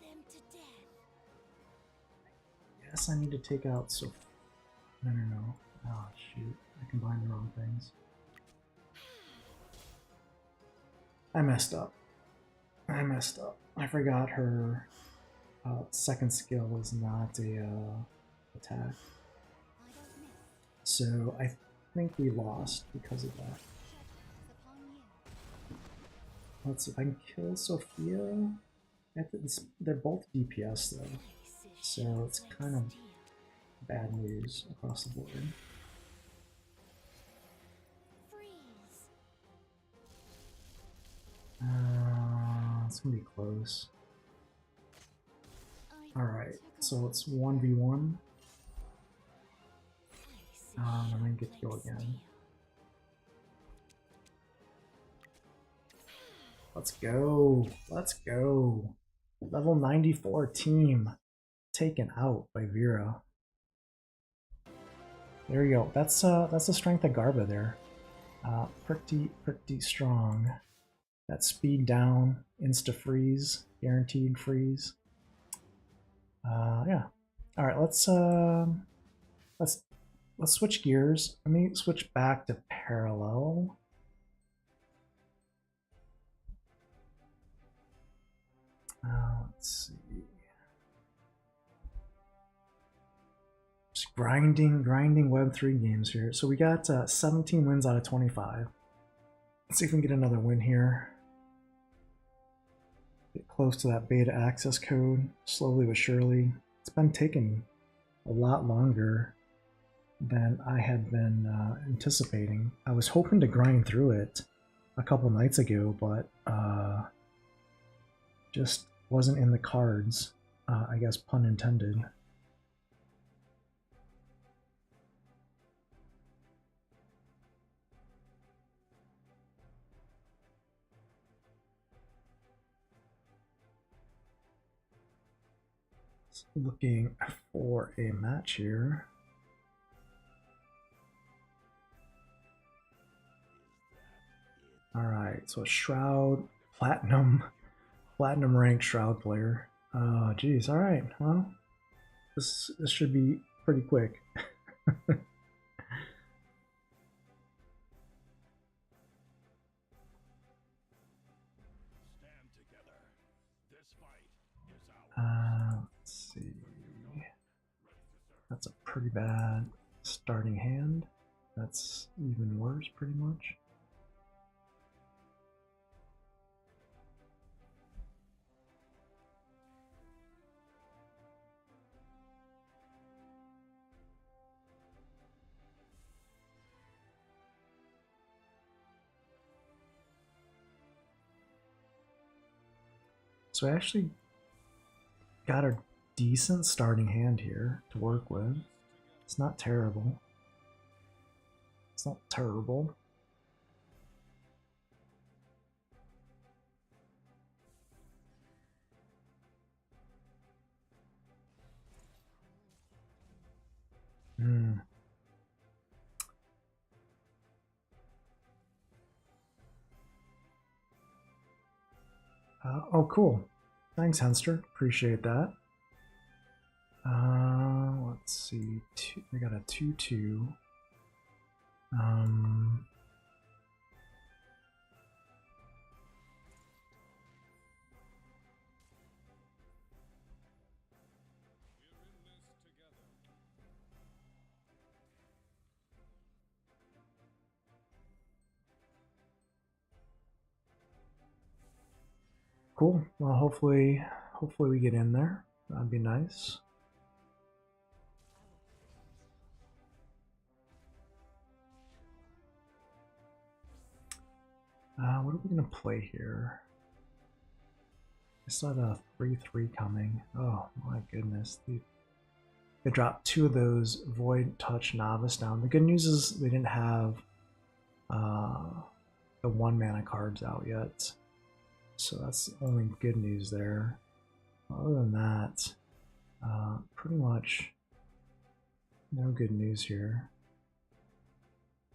them to death. yes, I need to take out so... No. Oh, shoot. I combined the wrong things. I messed up. I forgot her second skill is not a attack. I don't miss. So I think we lost because of that. Shadows upon you. Let's see if I can kill Sophia. They're both DPS though, Places so shields it's like kind of steel. bad news across the board. Freeze. It's gonna be close. I Alright, took so a it's 1v1. places I'm gonna shields get to go like again. steel. Let's go. Let's go. Level 94 team taken out by Vera. There you go. That's the strength of Garba there. Pretty strong. That speed down, insta freeze, guaranteed freeze. Yeah. All right. Let's switch gears. Let me switch back to parallel. Let's see. Just grinding Web3 games here. So we got 17 wins out of 25. Let's see if we can get another win here. Get close to that beta access code, slowly but surely. It's been taking a lot longer than I had been anticipating. I was hoping to grind through it a couple nights ago, but just wasn't in the cards, I guess, pun intended. Looking for a match here. All right, so Shroud, platinum ranked Shroud player. Oh, geez. All right. Well, this should be pretty quick. Stand together. This fight is ours. Let's see. That's a pretty bad starting hand. That's even worse, pretty much. So I actually got a decent starting hand here to work with. It's not terrible. It's not terrible. Oh, cool. Thanks, Henster. Appreciate that. Let's see. We got a 2-2. Cool. Well, hopefully we get in there. That'd be nice. What are we gonna play here? I saw the 3-3 coming. Oh my goodness. They dropped 2 of those Void Touch Novice down. The good news is they didn't have the 1 mana cards out yet. So that's the only good news there. Other than that, pretty much no good news here.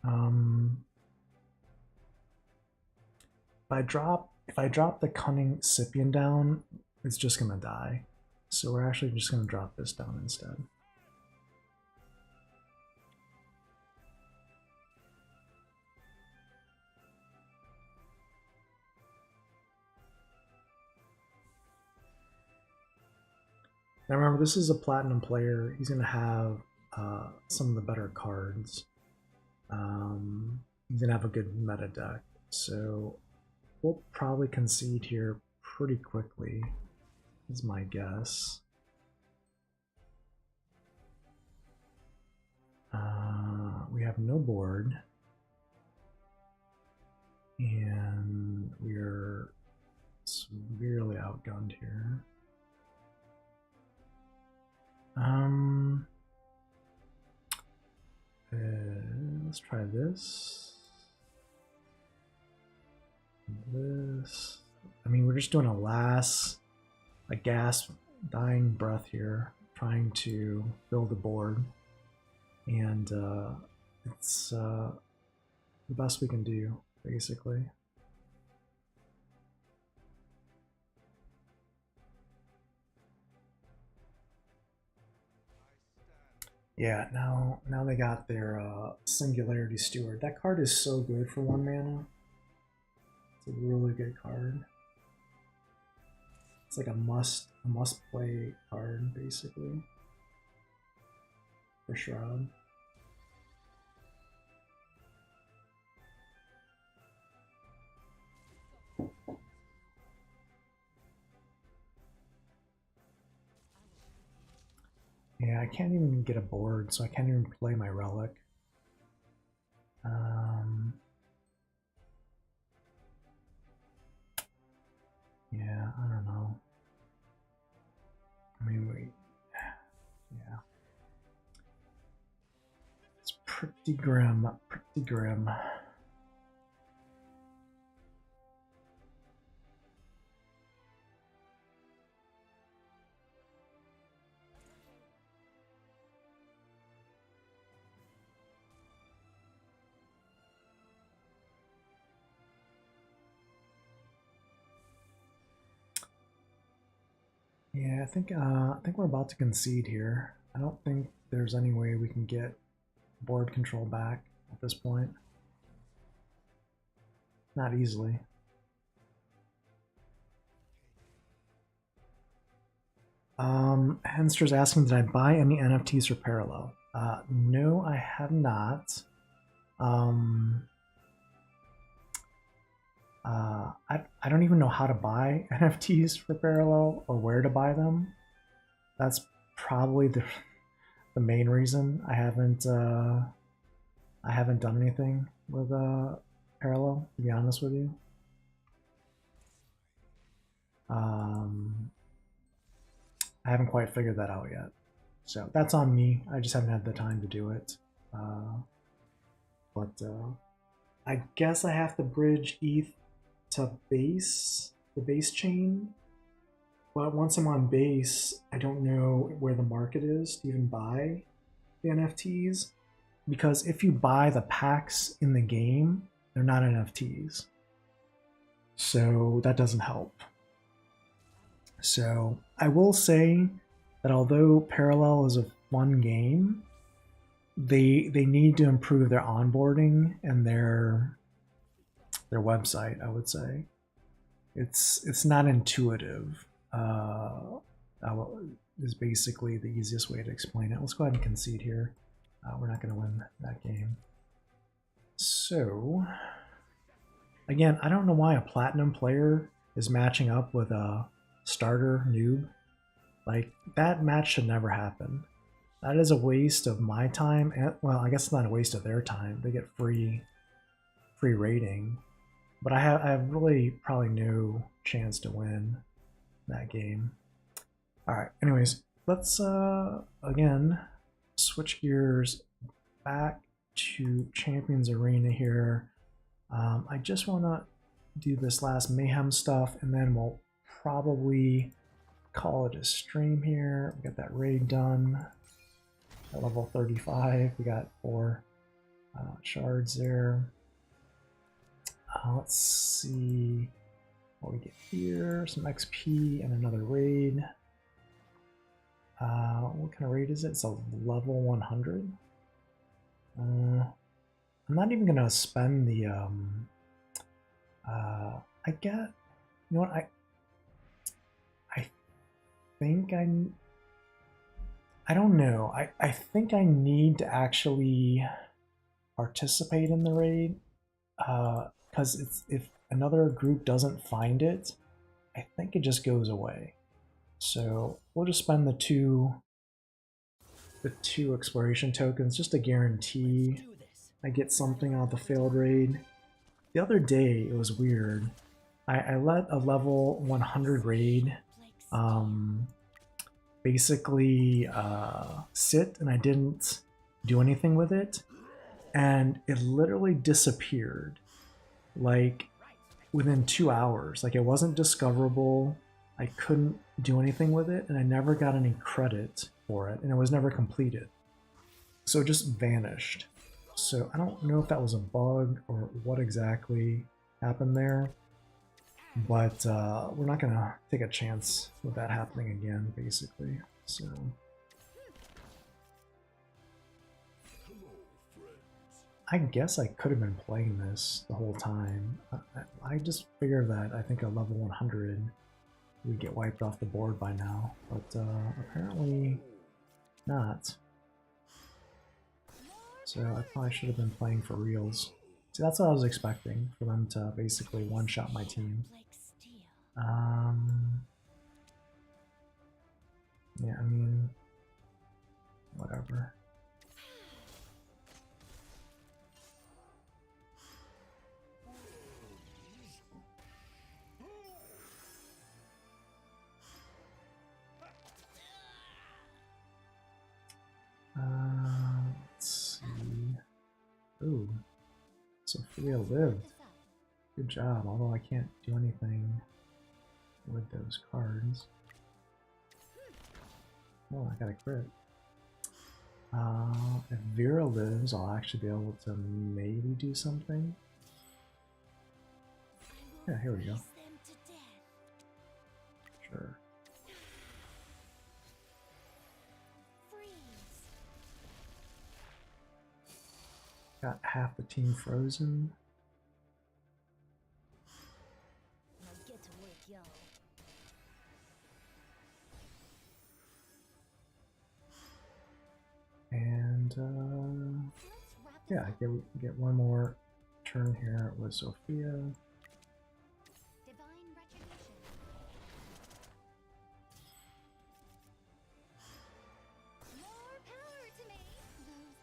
If I drop the Cunning Scipion down, it's just gonna die. So we're actually just gonna drop this down instead. Now remember, this is a platinum player. He's gonna have some of the better cards. He's gonna have a good meta deck. So we'll probably concede here pretty quickly, is my guess. We have no board. And we're severely outgunned here. Let's try this. This. I mean, we're just doing a gasp, dying breath here, trying to build a board, and it's the best we can do, basically. Yeah, now they got their Singularity Steward. That card is so good for 1 mana. It's a really good card. It's like a must play card, basically, for Shroud. Yeah, I can't even get a board, so I can't even play my Relic. Yeah, I don't know. I mean, yeah. It's pretty grim, pretty grim. Yeah, I think we're about to concede here. I don't think there's any way we can get board control back at this point. Not easily. Henster's asking, did I buy any NFTs for Parallel? No, I have not. I don't even know how to buy NFTs for Parallel or where to buy them. That's probably the main reason I haven't done anything with Parallel, to be honest with you. I haven't quite figured that out yet, so that's on me. I just haven't had the time to do it. But I guess I have to bridge ETH to base, the base chain. But once I'm on base, I don't know where the market is to even buy the NFTs, because if you buy the packs in the game, they're not NFTs. So that doesn't help. So I will say that although Parallel is a fun game, they need to improve their onboarding and their website. I would say it's not intuitive. Is basically the easiest way to explain it. Let's go ahead and concede here. We're not going to win that game. So again, I don't know why a platinum player is matching up with a starter noob. Like, that match should never happen. That is a waste of my time. And, well, I guess it's not a waste of their time. They get free rating, but I have really probably no chance to win that game. All right. Anyways, let's again switch gears back to Champions Arena here. I just want to do this last mayhem stuff, and then we'll probably call it a stream here. We got that raid done at level 35. We got 4 shards there. Let's see what we get here. Some XP and another raid. What kind of raid is it? It's a level 100. I'm not even gonna spend the I get, you know what, I think I don't know. I think I need to actually participate in the raid, because it's, if another group doesn't find it, I think it just goes away. So we'll just spend the two exploration tokens just to guarantee I get something out of the failed raid. The other day it was weird. I let a level 100 raid basically sit, and I didn't do anything with it, and it literally disappeared like within 2 hours. Like, it wasn't discoverable, I couldn't do anything with it, and I never got any credit for it, and it was never completed. So it just vanished. So I don't know if that was a bug or what exactly happened there, but we're not gonna take a chance with that happening again, basically. So I guess I could have been playing this the whole time. I just figured that I think a level 100 would get wiped off the board by now, but apparently not. So I probably should have been playing for reals. See, that's what I was expecting, for them to basically one-shot my team. Yeah, I mean, whatever. Let's see. Ooh, Sophia lived. Good job, although I can't do anything with those cards. Oh, I got a crit. If Vera lives, I'll actually be able to maybe do something. Yeah, here we go. Sure. Got half the team frozen. Now get to work, y'all. And yeah, get one more turn here with Sophia. Divine retribution. More power to me, those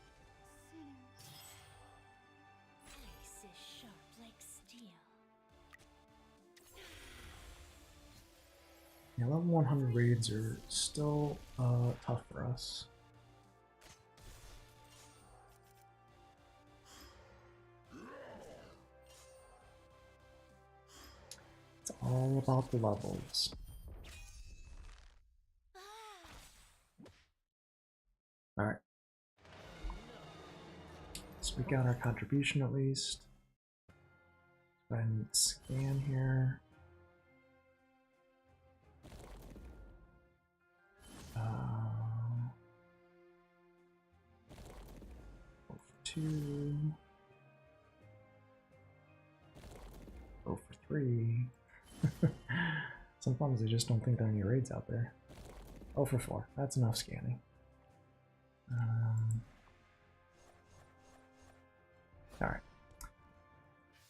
sinners. Ice is sharp like steel. Yeah, level 100 raids are still tough for us. It's all about the levels. Alright. So we got our contribution at least. Go ahead and scan here. Go for 2. Go for 3. Sometimes I just don't think there are any raids out there. 0 for 4. That's enough scanning. Alright.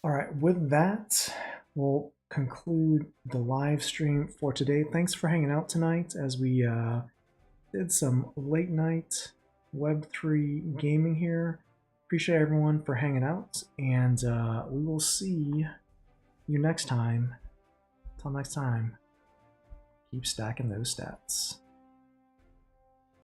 Alright, with that, we'll conclude the live stream for today. Thanks for hanging out tonight as we did some late night Web3 gaming here. Appreciate everyone for hanging out, and we will see you next time. Until next time, keep stacking those stats.